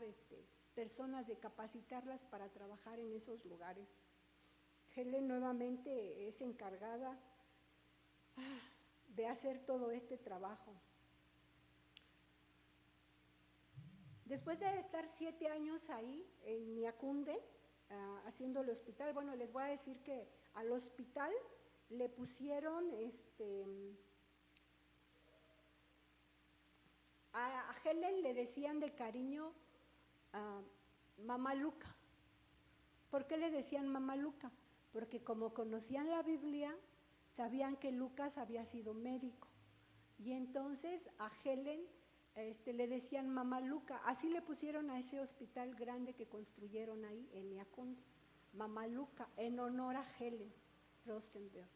personas, de capacitarlas para trabajar en esos lugares. Helen nuevamente es encargada de hacer todo este trabajo. Después de estar 7 años ahí en Niacunde, haciendo el hospital, bueno, les voy a decir que al hospital le pusieron a Helen le decían de cariño Mamá Luca. ¿Por qué le decían Mamá Luca? Porque como conocían la Biblia, sabían que Lucas había sido médico, y entonces a Helen le decían Mamá Luca. Así le pusieron a ese hospital grande que construyeron ahí en Niacunde, Mamá Luca, en honor a Helen Rosenberg.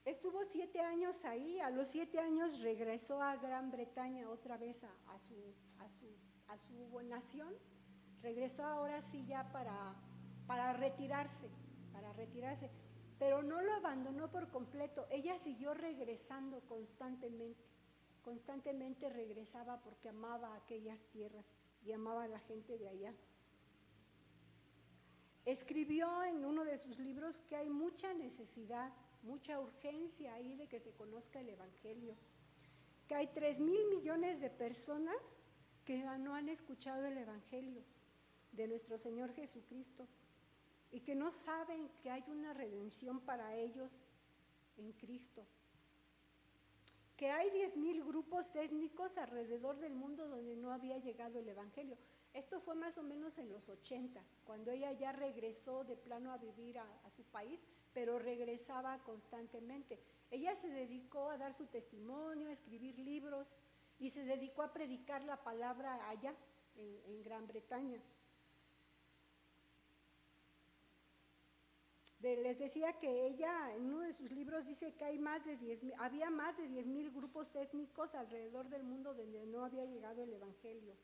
Estuvo 7 años ahí. A los 7 años regresó a Gran Bretaña otra vez a su nación. Regresó ahora sí ya para retirarse, pero no lo abandonó por completo. Ella siguió regresando constantemente regresaba porque amaba aquellas tierras y amaba a la gente de allá. Escribió en uno de sus libros que hay mucha necesidad, mucha urgencia ahí de que se conozca el Evangelio, que hay 3,000 millones de personas que no han escuchado el Evangelio de nuestro Señor Jesucristo y que no saben que hay una redención para ellos en Cristo, que hay 10,000 grupos étnicos alrededor del mundo donde no había llegado el Evangelio. Esto fue más o menos en los 80s, cuando ella ya regresó de plano a vivir a su país, pero regresaba constantemente. Ella se dedicó a dar su testimonio, a escribir libros, y se dedicó a predicar la palabra allá, en Gran Bretaña. Les decía que ella en uno de sus libros dice que había más de 10,000 grupos étnicos alrededor del mundo donde no había llegado el Evangelio.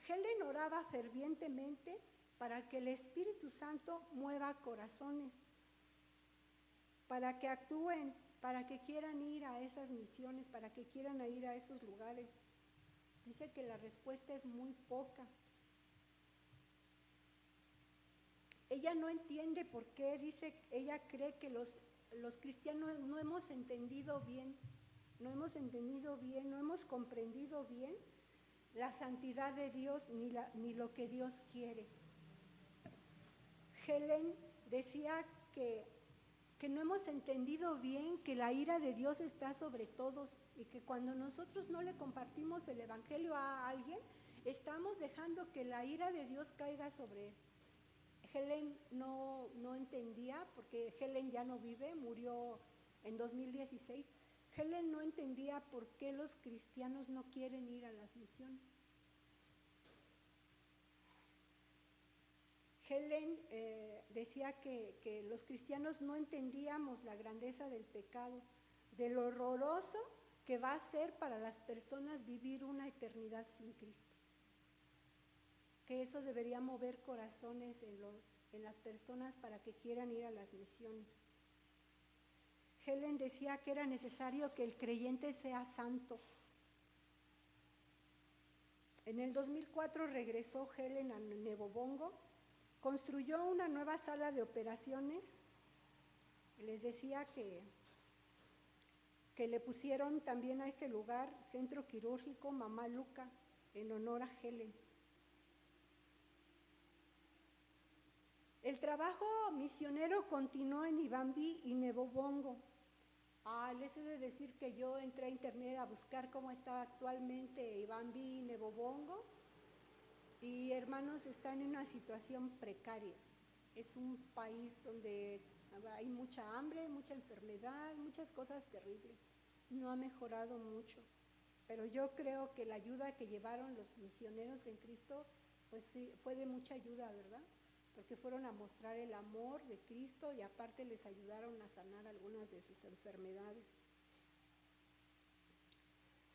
Helen oraba fervientemente para que el Espíritu Santo mueva corazones, para que actúen, para que quieran ir a esas misiones, para que quieran ir a esos lugares. Dice que la respuesta es muy poca. Ella no entiende por qué, ella cree que los cristianos no hemos entendido bien, no hemos comprendido bien la santidad de Dios ni lo que Dios quiere. Helen decía que no hemos entendido bien que la ira de Dios está sobre todos y que cuando nosotros no le compartimos el Evangelio a alguien, estamos dejando que la ira de Dios caiga sobre él. Helen no entendía, porque Helen ya no vive, murió en 2016. Helen no entendía por qué los cristianos no quieren ir a las misiones. Helen decía que los cristianos no entendíamos la grandeza del pecado, de lo horroroso que va a ser para las personas vivir una eternidad sin Cristo. Que eso debería mover corazones en las personas para que quieran ir a las misiones. Helen decía que era necesario que el creyente sea santo. En el 2004 regresó Helen a Nebobongo, construyó una nueva sala de operaciones. Les decía que le pusieron también a este lugar Centro Quirúrgico Mamá Luca, en honor a Helen. El trabajo misionero continuó en Ibambi y Nebobongo. Les he de decir que yo entré a internet a buscar cómo estaba actualmente Ibambi y Nebobongo, y hermanos, están en una situación precaria. Es un país donde hay mucha hambre, mucha enfermedad, muchas cosas terribles. No ha mejorado mucho, pero yo creo que la ayuda que llevaron los misioneros en Cristo, pues sí, fue de mucha ayuda, ¿verdad? Porque fueron a mostrar el amor de Cristo y aparte les ayudaron a sanar algunas de sus enfermedades.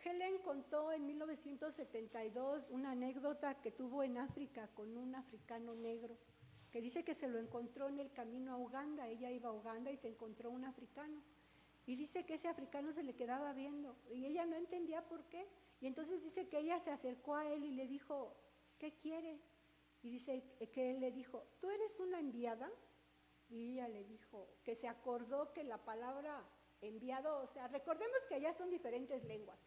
Helen contó en 1972 una anécdota que tuvo en África con un africano negro, que dice que se lo encontró en el camino a Uganda. Ella iba a Uganda y se encontró un africano. Y dice que ese africano se le quedaba viendo y ella no entendía por qué. Y entonces dice que ella se acercó a él y le dijo, ¿qué quieres? Y dice que él le dijo, ¿tú eres una enviada? Y ella le dijo que se acordó que la palabra enviado, o sea, recordemos que allá son diferentes lenguas.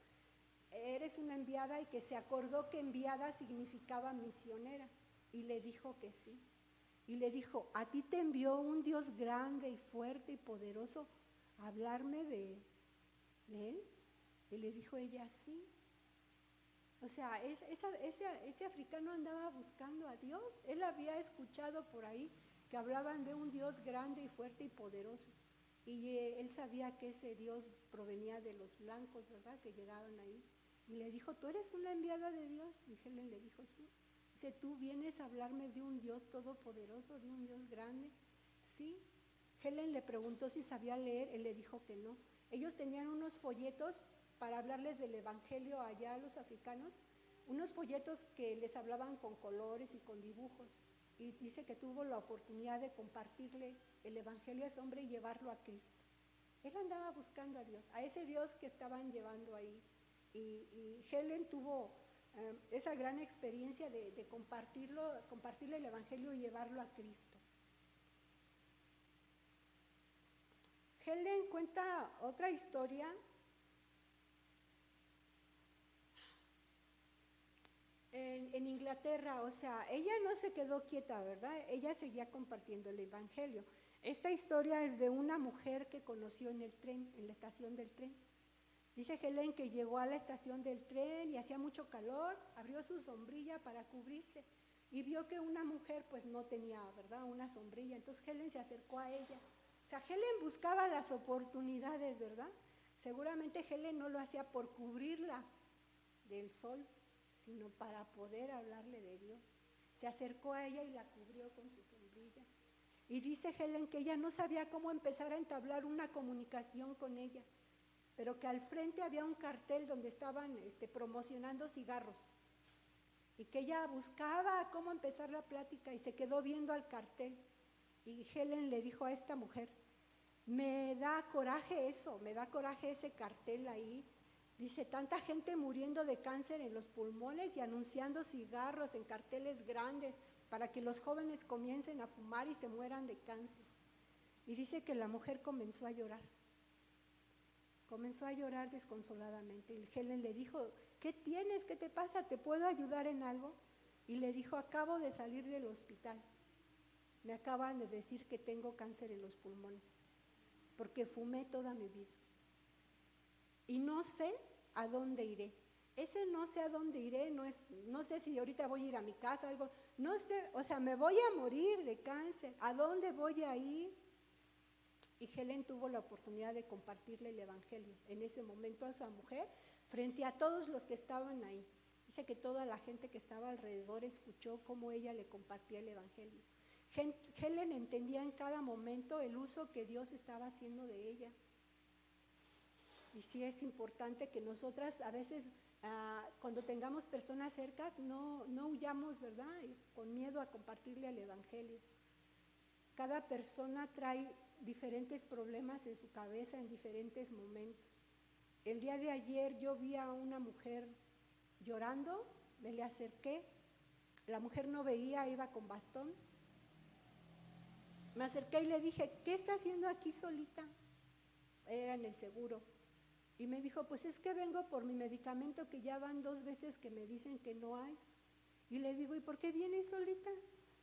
Eres una enviada, y que se acordó que enviada significaba misionera. Y le dijo que sí. Y le dijo, ¿a ti te envió un Dios grande y fuerte y poderoso a hablarme de él? Y le dijo ella, sí. O sea, ese africano andaba buscando a Dios. Él había escuchado por ahí que hablaban de un Dios grande y fuerte y poderoso. Y él sabía que ese Dios provenía de los blancos, ¿verdad?, que llegaban ahí. Y le dijo, ¿tú eres una enviada de Dios? Y Helen le dijo, sí. Dice, ¿tú vienes a hablarme de un Dios todopoderoso, de un Dios grande? Sí. Helen le preguntó si sabía leer, él le dijo que no. Ellos tenían unos folletos para hablarles del evangelio allá a los africanos, unos folletos que les hablaban con colores y con dibujos. Y dice que tuvo la oportunidad de compartirle el evangelio a ese hombre y llevarlo a Cristo. Él andaba buscando a Dios, a ese Dios que estaban llevando ahí. Y Helen tuvo esa gran experiencia de compartirle el evangelio y llevarlo a Cristo. Helen cuenta otra historia. En Inglaterra, o sea, ella no se quedó quieta, ¿verdad? Ella seguía compartiendo el evangelio. Esta historia es de una mujer que conoció en el tren, en la estación del tren. Dice Helen que llegó a la estación del tren y hacía mucho calor, abrió su sombrilla para cubrirse y vio que una mujer pues no tenía, ¿verdad?, una sombrilla. Entonces Helen se acercó a ella. O sea, Helen buscaba las oportunidades, ¿verdad? Seguramente Helen no lo hacía por cubrirla del sol, sino para poder hablarle de Dios. Se acercó a ella y la cubrió con su sombrilla. Y dice Helen que ella no sabía cómo empezar a entablar una comunicación con ella, pero que al frente había un cartel donde estaban promocionando cigarros, y que ella buscaba cómo empezar la plática y se quedó viendo al cartel. Y Helen le dijo a esta mujer, me da coraje eso, me da coraje ese cartel ahí. Dice, tanta gente muriendo de cáncer en los pulmones y anunciando cigarros en carteles grandes para que los jóvenes comiencen a fumar y se mueran de cáncer. Y dice que la mujer comenzó a llorar desconsoladamente. Y Helen le dijo, ¿qué tienes? ¿Qué te pasa? ¿Te puedo ayudar en algo? Y le dijo, acabo de salir del hospital. Me acaban de decir que tengo cáncer en los pulmones, porque fumé toda mi vida. Y no sé a dónde iré. ese no sé a dónde iré, no sé si ahorita voy a ir a mi casa, algo, no sé, o sea, me voy a morir de cáncer, ¿a dónde voy a ir? Y Helen tuvo la oportunidad de compartirle el evangelio en ese momento a esa mujer, frente a todos los que estaban ahí. Dice que toda la gente que estaba alrededor escuchó cómo ella le compartía el evangelio. Helen entendía en cada momento el uso que Dios estaba haciendo de ella. Y sí es importante que nosotras a veces, cuando tengamos personas cercas, no huyamos, ¿verdad? Con miedo a compartirle el evangelio. Cada persona trae diferentes problemas en su cabeza en diferentes momentos. El día de ayer yo vi a una mujer llorando, me le acerqué, la mujer no veía, iba con bastón. Me acerqué y le dije, ¿qué está haciendo aquí solita? Era en el seguro. Y me dijo, pues es que vengo por mi medicamento que ya van 2 veces que me dicen que no hay. Y le digo, ¿y por qué vienes solita?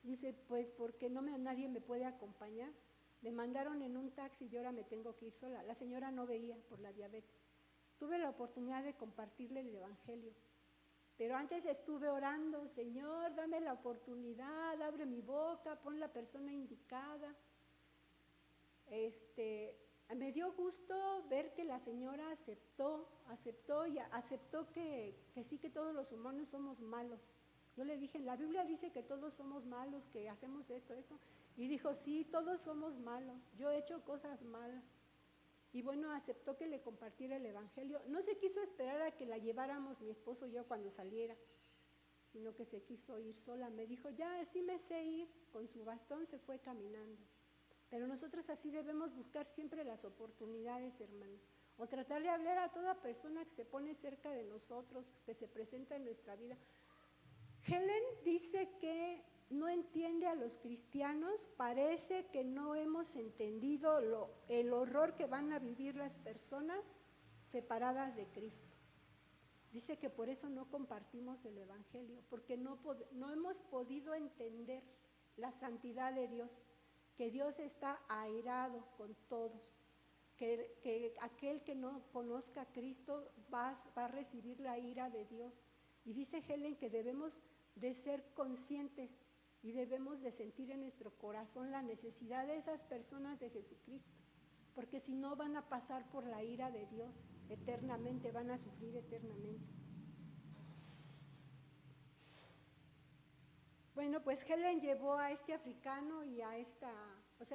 Dice, pues porque nadie me puede acompañar. Me mandaron en un taxi y ahora me tengo que ir sola. La señora no veía por la diabetes. Tuve la oportunidad de compartirle el evangelio. Pero antes estuve orando, Señor, dame la oportunidad, abre mi boca, pon la persona indicada. Me dio gusto ver que la señora aceptó que sí, que todos los humanos somos malos. Yo le dije, la Biblia dice que todos somos malos, que hacemos esto. Y dijo, sí, todos somos malos, yo he hecho cosas malas. Y bueno, aceptó que le compartiera el evangelio. No se quiso esperar a que la lleváramos mi esposo y yo cuando saliera, sino que se quiso ir sola. Me dijo, ya, sí me sé ir. Con su bastón se fue caminando. Pero nosotros así debemos buscar siempre las oportunidades, hermano. O tratar de hablar a toda persona que se pone cerca de nosotros, que se presenta en nuestra vida. Helen dice que no entiende a los cristianos, parece que no hemos entendido el horror que van a vivir las personas separadas de Cristo. Dice que por eso no compartimos el evangelio, porque no hemos podido entender la santidad de Dios, que Dios está airado con todos, que aquel que no conozca a Cristo va a recibir la ira de Dios. Y dice Helen que debemos de ser conscientes y debemos de sentir en nuestro corazón la necesidad de esas personas de Jesucristo, porque si no van a pasar por la ira de Dios eternamente, van a sufrir eternamente. Bueno, pues Helen llevó a este africano y a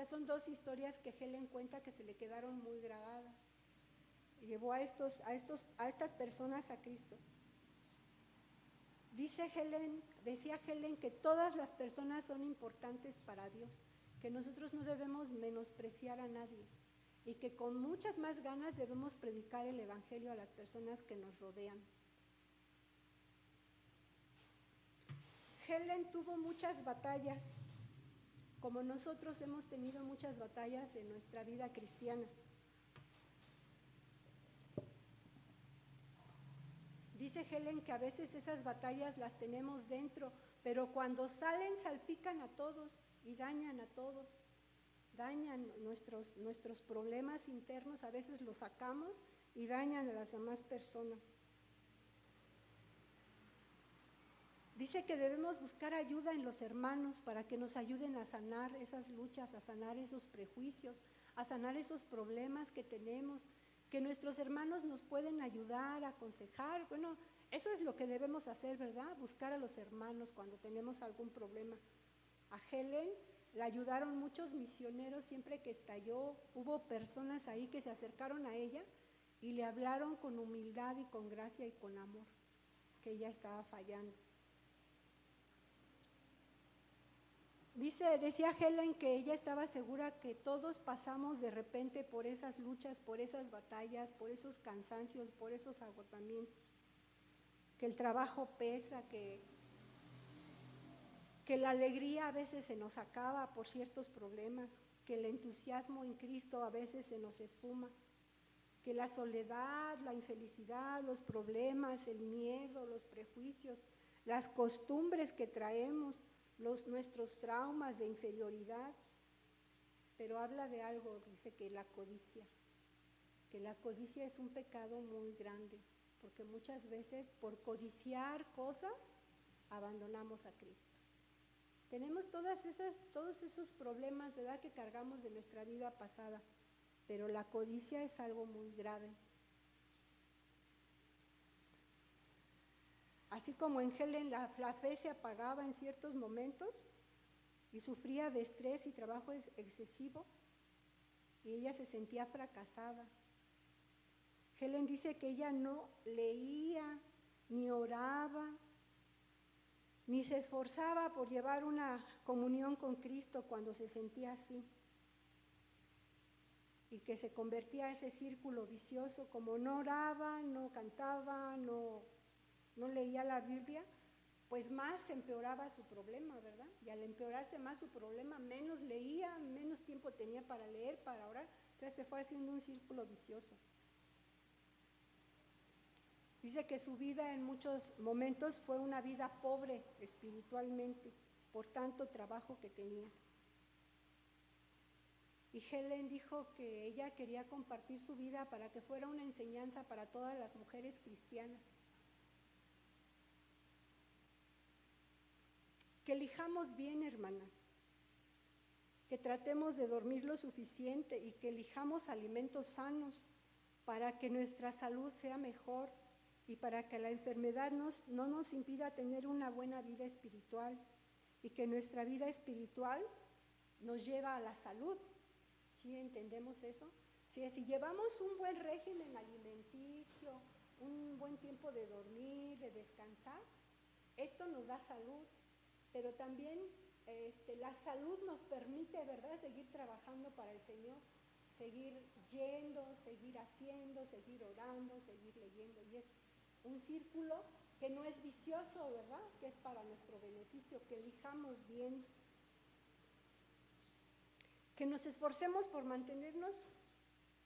son 2 historias que Helen cuenta que se le quedaron muy grabadas. Llevó a estas personas a Cristo. Decía Helen que todas las personas son importantes para Dios, que nosotros no debemos menospreciar a nadie y que con muchas más ganas debemos predicar el evangelio a las personas que nos rodean. Helen tuvo muchas batallas, como nosotros hemos tenido muchas batallas en nuestra vida cristiana. Dice Helen que a veces esas batallas las tenemos dentro, pero cuando salen salpican a todos y dañan a todos. Dañan nuestros problemas internos, a veces los sacamos y dañan a las demás personas. Dice que debemos buscar ayuda en los hermanos para que nos ayuden a sanar esas luchas, a sanar esos prejuicios, a sanar esos problemas que tenemos, que nuestros hermanos nos pueden ayudar, aconsejar. Bueno, eso es lo que debemos hacer, ¿verdad? Buscar a los hermanos cuando tenemos algún problema. A Helen la ayudaron muchos misioneros siempre que estalló. Hubo personas ahí que se acercaron a ella y le hablaron con humildad y con gracia y con amor, que ella estaba fallando. Decía Helen que ella estaba segura que todos pasamos de repente por esas luchas, por esas batallas, por esos cansancios, por esos agotamientos, que el trabajo pesa, que la alegría a veces se nos acaba por ciertos problemas, que el entusiasmo en Cristo a veces se nos esfuma, que la soledad, la infelicidad, los problemas, el miedo, los prejuicios, las costumbres que traemos, nuestros traumas de inferioridad, pero habla de algo, dice que la codicia es un pecado muy grande, porque muchas veces por codiciar cosas abandonamos a Cristo. Tenemos todos esos problemas, ¿verdad?, que cargamos de nuestra vida pasada, pero la codicia es algo muy grave. Así como en Helen la fe se apagaba en ciertos momentos y sufría de estrés y trabajo excesivo y ella se sentía fracasada. Helen dice que ella no leía, ni oraba, ni se esforzaba por llevar una comunión con Cristo cuando se sentía así. Y que se convertía en ese círculo vicioso, como no oraba, no cantaba, no leía la Biblia, pues más empeoraba su problema, ¿verdad? Y al empeorarse más su problema, menos leía, menos tiempo tenía para leer, para orar, o sea, se fue haciendo un círculo vicioso. Dice que su vida en muchos momentos fue una vida pobre espiritualmente, por tanto trabajo que tenía. Y Helen dijo que ella quería compartir su vida para que fuera una enseñanza para todas las mujeres cristianas. Que elijamos bien, hermanas, que tratemos de dormir lo suficiente y que elijamos alimentos sanos para que nuestra salud sea mejor y para que la enfermedad no nos impida tener una buena vida espiritual y que nuestra vida espiritual nos lleva a la salud. ¿Sí entendemos eso? Si llevamos un buen régimen alimenticio, un buen tiempo de dormir, de descansar, esto nos da salud, pero también la salud nos permite, ¿verdad?, seguir trabajando para el Señor, seguir yendo, seguir haciendo, seguir orando, seguir leyendo, y es un círculo que no es vicioso, ¿verdad?, que es para nuestro beneficio, que elijamos bien, que nos esforcemos por mantenernos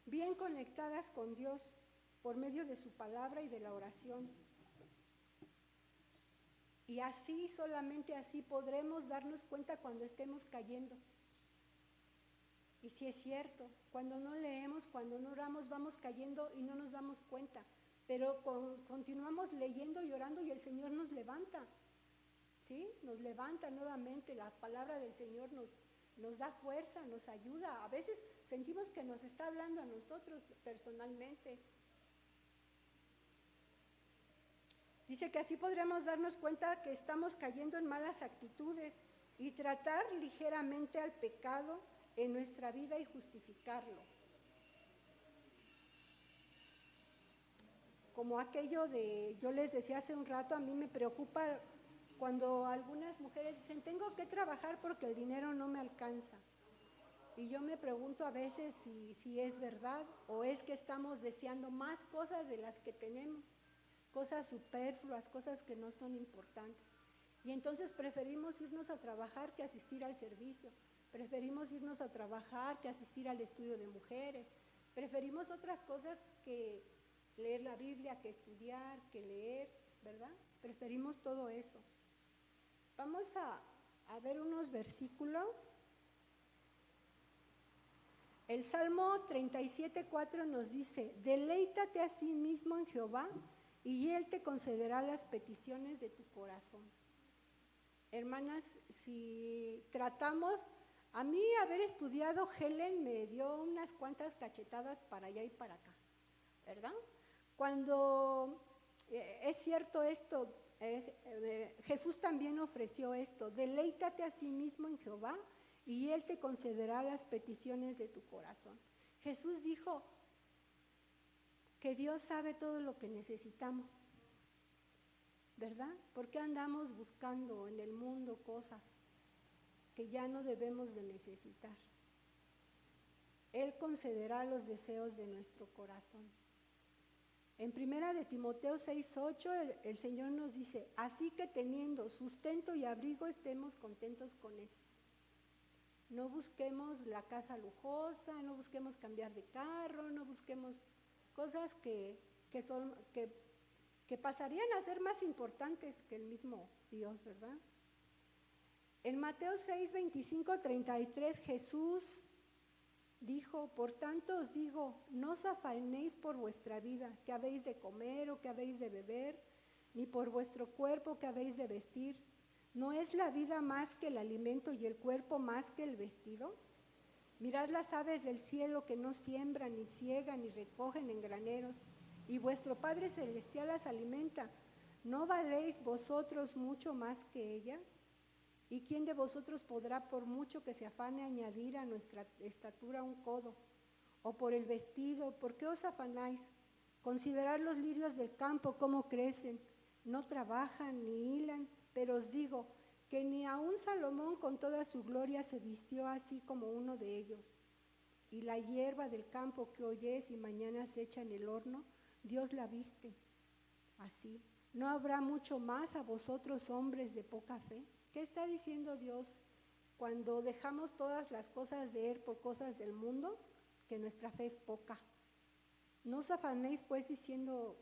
bien conectadas con Dios por medio de su palabra y de la oración. Y así, solamente así, podremos darnos cuenta cuando estemos cayendo. Y si es cierto, cuando no leemos, cuando no oramos, vamos cayendo y no nos damos cuenta. Pero continuamos leyendo y orando y el Señor nos levanta. ¿Sí? Nos levanta nuevamente. La palabra del Señor nos da fuerza, nos ayuda. A veces sentimos que nos está hablando a nosotros personalmente. Dice que así podremos darnos cuenta que estamos cayendo en malas actitudes y tratar ligeramente al pecado en nuestra vida y justificarlo. Como aquello yo les decía hace un rato, a mí me preocupa cuando algunas mujeres dicen, tengo que trabajar porque el dinero no me alcanza. Y yo me pregunto a veces si es verdad o es que estamos deseando más cosas de las que tenemos. Cosas superfluas, cosas que no son importantes. Y entonces preferimos irnos a trabajar que asistir al servicio, preferimos irnos a trabajar que asistir al estudio de mujeres, preferimos otras cosas que leer la Biblia, que estudiar, que leer, ¿verdad? Preferimos todo eso. Vamos a ver unos versículos. El Salmo 37:4 nos dice, deleítate a sí mismo en Jehová, y Él te concederá las peticiones de tu corazón. Hermanas, si tratamos, a mí haber estudiado Helen me dio unas cuantas cachetadas para allá y para acá, ¿verdad? Cuando es cierto esto, Jesús también ofreció esto, deleítate a sí mismo en Jehová y Él te concederá las peticiones de tu corazón. Jesús dijo que Dios sabe todo lo que necesitamos, ¿verdad? ¿Por qué andamos buscando en el mundo cosas que ya no debemos de necesitar? Él concederá los deseos de nuestro corazón. En 1 de Timoteo 6:8 el Señor nos dice, así que teniendo sustento y abrigo estemos contentos con eso. No busquemos la casa lujosa, no busquemos cambiar de carro, no busquemos cosas que pasarían a ser más importantes que el mismo Dios, ¿verdad? En Mateo 6:25-33 Jesús Dijo, por tanto os digo, no os afanéis por vuestra vida, que habéis de comer o que habéis de beber, ni por vuestro cuerpo que habéis de vestir. ¿No es la vida más que el alimento y el cuerpo más que el vestido? Mirad las aves del cielo que no siembran, ni ciegan, ni recogen en graneros, y vuestro Padre Celestial las alimenta. ¿No valéis vosotros mucho más que ellas? ¿Y quién de vosotros podrá, por mucho que se afane, añadir a nuestra estatura un codo? O por el vestido, ¿por qué os afanáis? Considerad los lirios del campo, cómo crecen, no trabajan ni hilan, pero os digo que ni aun Salomón con toda su gloria se vistió así como uno de ellos. Y la hierba del campo que hoy es y mañana se echa en el horno, Dios la viste así. ¿No habrá mucho más a vosotros, hombres de poca fe? ¿Qué está diciendo Dios cuando dejamos todas las cosas de Él por cosas del mundo? Que nuestra fe es poca. No os afanéis pues diciendo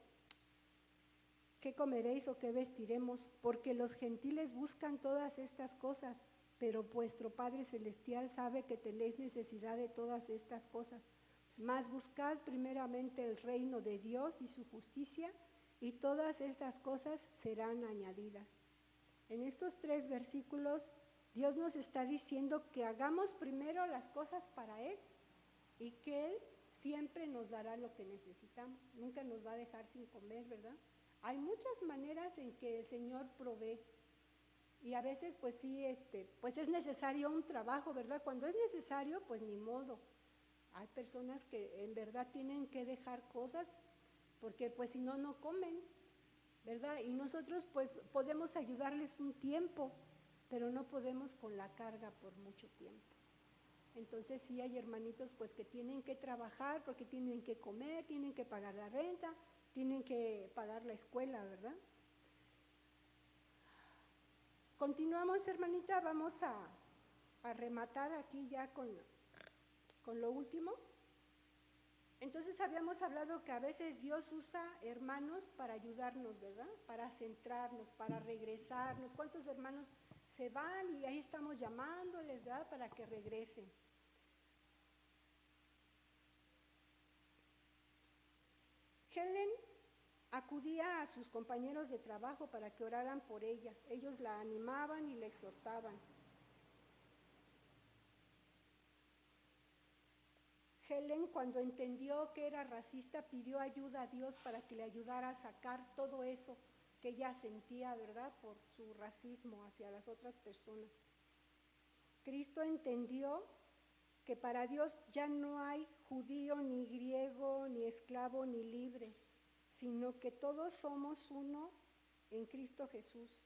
qué comeréis o qué vestiremos, porque los gentiles buscan todas estas cosas, pero vuestro Padre Celestial sabe que tenéis necesidad de todas estas cosas. Mas buscad primeramente el reino de Dios y su justicia, y todas estas cosas serán añadidas. En estos 3 versículos, Dios nos está diciendo que hagamos primero las cosas para Él y que Él siempre nos dará lo que necesitamos. Nunca nos va a dejar sin comer, ¿verdad? Hay muchas maneras en que el Señor provee y a veces pues sí, pues es necesario un trabajo, ¿verdad? Cuando es necesario, pues ni modo. Hay personas que en verdad tienen que dejar cosas porque pues si no, no comen, ¿verdad? Y nosotros pues podemos ayudarles un tiempo, pero no podemos con la carga por mucho tiempo. Entonces sí hay hermanitos pues que tienen que trabajar porque tienen que comer, tienen que pagar la renta, tienen que pagar la escuela, ¿verdad? Continuamos, hermanita, vamos a rematar aquí ya con lo último. Entonces habíamos hablado que a veces Dios usa hermanos para ayudarnos, ¿verdad? Para centrarnos, para regresarnos. ¿Cuántos hermanos se van y ahí estamos llamándoles, ¿verdad? Para que regresen. Helen acudía a sus compañeros de trabajo para que oraran por ella. Ellos la animaban y la exhortaban. Helen, cuando entendió que era racista, pidió ayuda a Dios para que le ayudara a sacar todo eso que ella sentía, ¿verdad?, por su racismo hacia las otras personas. Cristo entendió que para Dios ya no hay judío, ni griego, ni esclavo, ni libre, sino que todos somos uno en Cristo Jesús.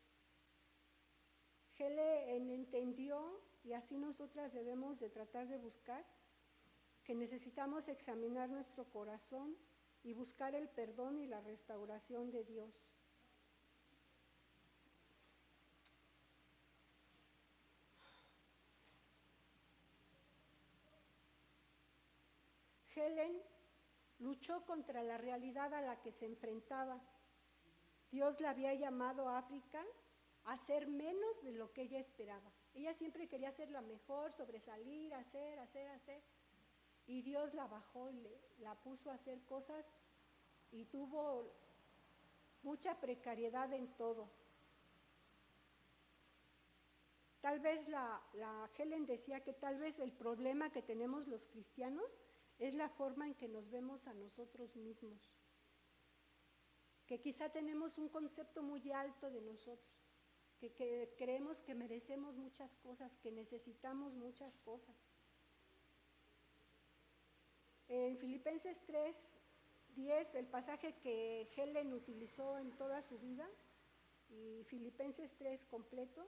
Helen entendió, y así nosotras debemos de tratar de buscar, que necesitamos examinar nuestro corazón y buscar el perdón y la restauración de Dios. Helen luchó contra la realidad a la que se enfrentaba. Dios la había llamado a África a ser menos de lo que ella esperaba. Ella siempre quería ser la mejor, sobresalir, hacer. Y Dios la bajó y la puso a hacer cosas y tuvo mucha precariedad en todo. Tal vez la Helen decía que tal vez el problema que tenemos los cristianos es la forma en que nos vemos a nosotros mismos. Que quizá tenemos un concepto muy alto de nosotros, que creemos que merecemos muchas cosas, que necesitamos muchas cosas. En Filipenses 3:10, el pasaje que Helen utilizó en toda su vida, y Filipenses 3 completo,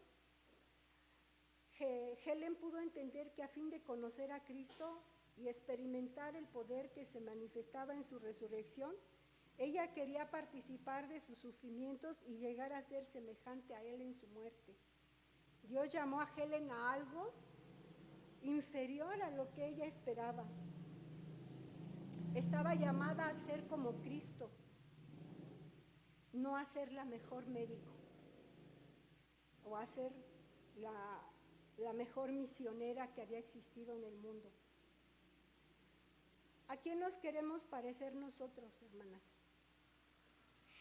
Helen pudo entender que a fin de conocer a Cristo y experimentar el poder que se manifestaba en su resurrección, ella quería participar de sus sufrimientos y llegar a ser semejante a Él en su muerte. Dios llamó a Helen a algo inferior a lo que ella esperaba. Estaba llamada a ser como Cristo, no a ser la mejor médico o a ser la mejor misionera que había existido en el mundo. ¿A quién nos queremos parecer nosotros, hermanas?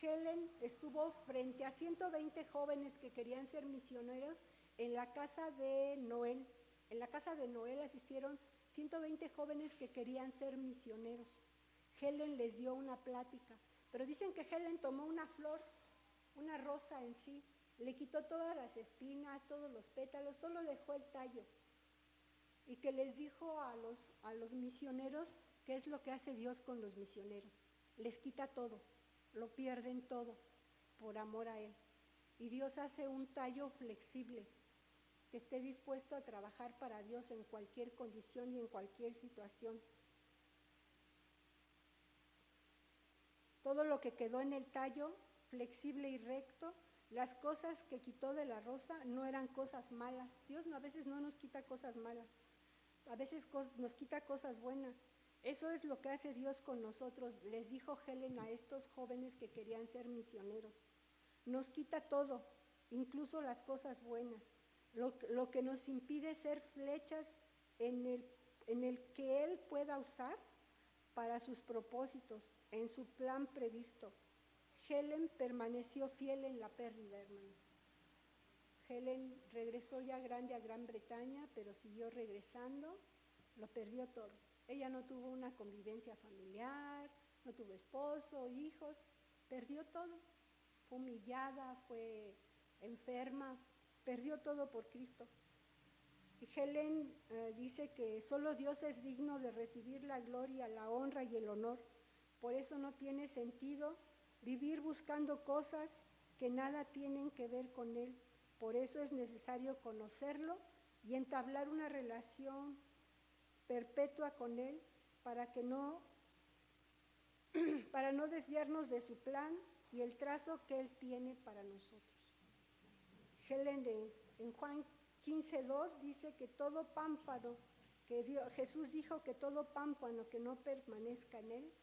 Helen estuvo frente a 120 jóvenes que querían ser misioneros en la casa de Noel. En la casa de Noel asistieron 120 jóvenes que querían ser misioneros. Helen les dio una plática, pero dicen que Helen tomó una flor, una rosa en sí, le quitó todas las espinas, todos los pétalos, solo dejó el tallo. Y que les dijo a los misioneros qué es lo que hace Dios con los misioneros. Les quita todo, lo pierden todo por amor a Él. Y Dios hace un tallo flexible que esté dispuesto a trabajar para Dios en cualquier condición y en cualquier situación. Todo lo que quedó en el tallo, flexible y recto, las cosas que quitó de la rosa no eran cosas malas. Dios a veces no nos quita cosas malas, a veces nos quita cosas buenas. Eso es lo que hace Dios con nosotros. Les dijo Helen a estos jóvenes que querían ser misioneros. Nos quita todo, incluso las cosas buenas. Lo que nos impide ser flechas en el que Él pueda usar para sus propósitos, en su plan previsto. Helen permaneció fiel en la pérdida, hermanos. Helen regresó ya grande a Gran Bretaña, pero siguió regresando, lo perdió todo. Ella no tuvo una convivencia familiar, no tuvo esposo, hijos, perdió todo. Fue humillada, fue enferma, perdió todo por Cristo. Y Helen dice que solo Dios es digno de recibir la gloria, la honra y el honor. Por eso no tiene sentido vivir buscando cosas que nada tienen que ver con Él. Por eso es necesario conocerlo y entablar una relación perpetua con Él para no desviarnos de su plan y el trazo que Él tiene para nosotros. Helen en Juan 15:2 dice que todo pámpano, Jesús dijo que todo pámpano que no permanezca en Él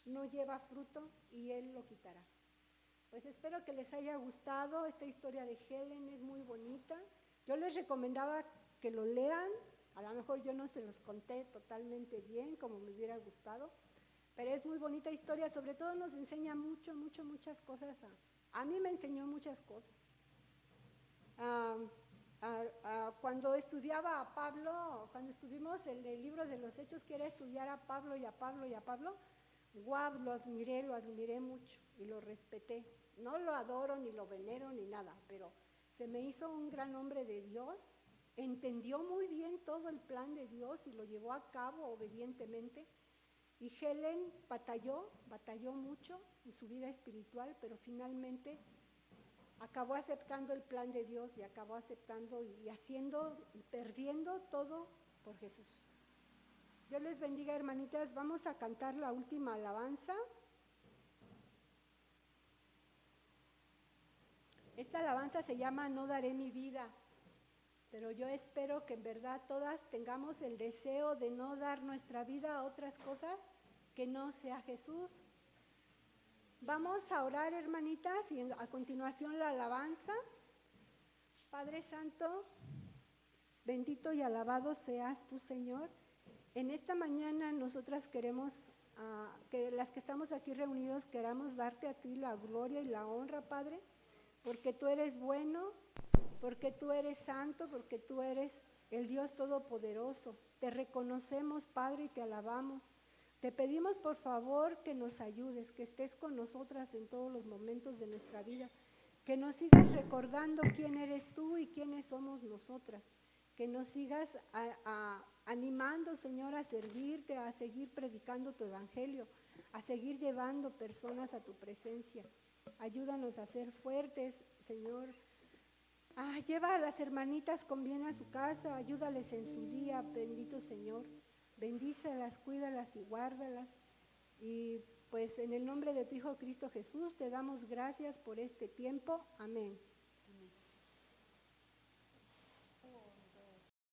no lleva fruto y Él lo quitará. Pues espero que les haya gustado esta historia de Helen, es muy bonita. Yo les recomendaba que lo lean, a lo mejor yo no se los conté totalmente bien como me hubiera gustado, pero es muy bonita historia, sobre todo nos enseña muchas cosas. A mí me enseñó muchas cosas. Cuando estudiaba a Pablo, cuando estuvimos en el libro de los Hechos, que era estudiar a Pablo, lo admiré mucho y lo respeté. No lo adoro, ni lo venero, ni nada, pero se me hizo un gran hombre de Dios, entendió muy bien todo el plan de Dios y lo llevó a cabo obedientemente. Y Helen batalló mucho en su vida espiritual, pero finalmente acabó aceptando el plan de Dios y acabó aceptando y haciendo y perdiendo todo por Jesús. Dios les bendiga, hermanitas. Vamos a cantar la última alabanza. Esta alabanza se llama No daré mi vida, pero yo espero que en verdad todas tengamos el deseo de no dar nuestra vida a otras cosas que no sea Jesús. Vamos a orar, hermanitas, y a continuación la alabanza. Padre Santo, bendito y alabado seas tú, Señor. En esta mañana nosotras queremos, que las que estamos aquí reunidos, queramos darte a ti la gloria y la honra, Padre, porque tú eres bueno, porque tú eres santo, porque tú eres el Dios Todopoderoso. Te reconocemos, Padre, y te alabamos. Te pedimos, por favor, que nos ayudes, que estés con nosotras en todos los momentos de nuestra vida, que nos sigas recordando quién eres tú y quiénes somos nosotras, que nos sigas animando, Señor, a servirte, a seguir predicando tu evangelio, a seguir llevando personas a tu presencia. Ayúdanos a ser fuertes, Señor. Lleva a las hermanitas con bien a su casa, ayúdales en su día, bendito Señor. Bendícelas, cuídalas y guárdalas. Y pues en el nombre de tu Hijo Cristo Jesús te damos gracias por este tiempo. Amén.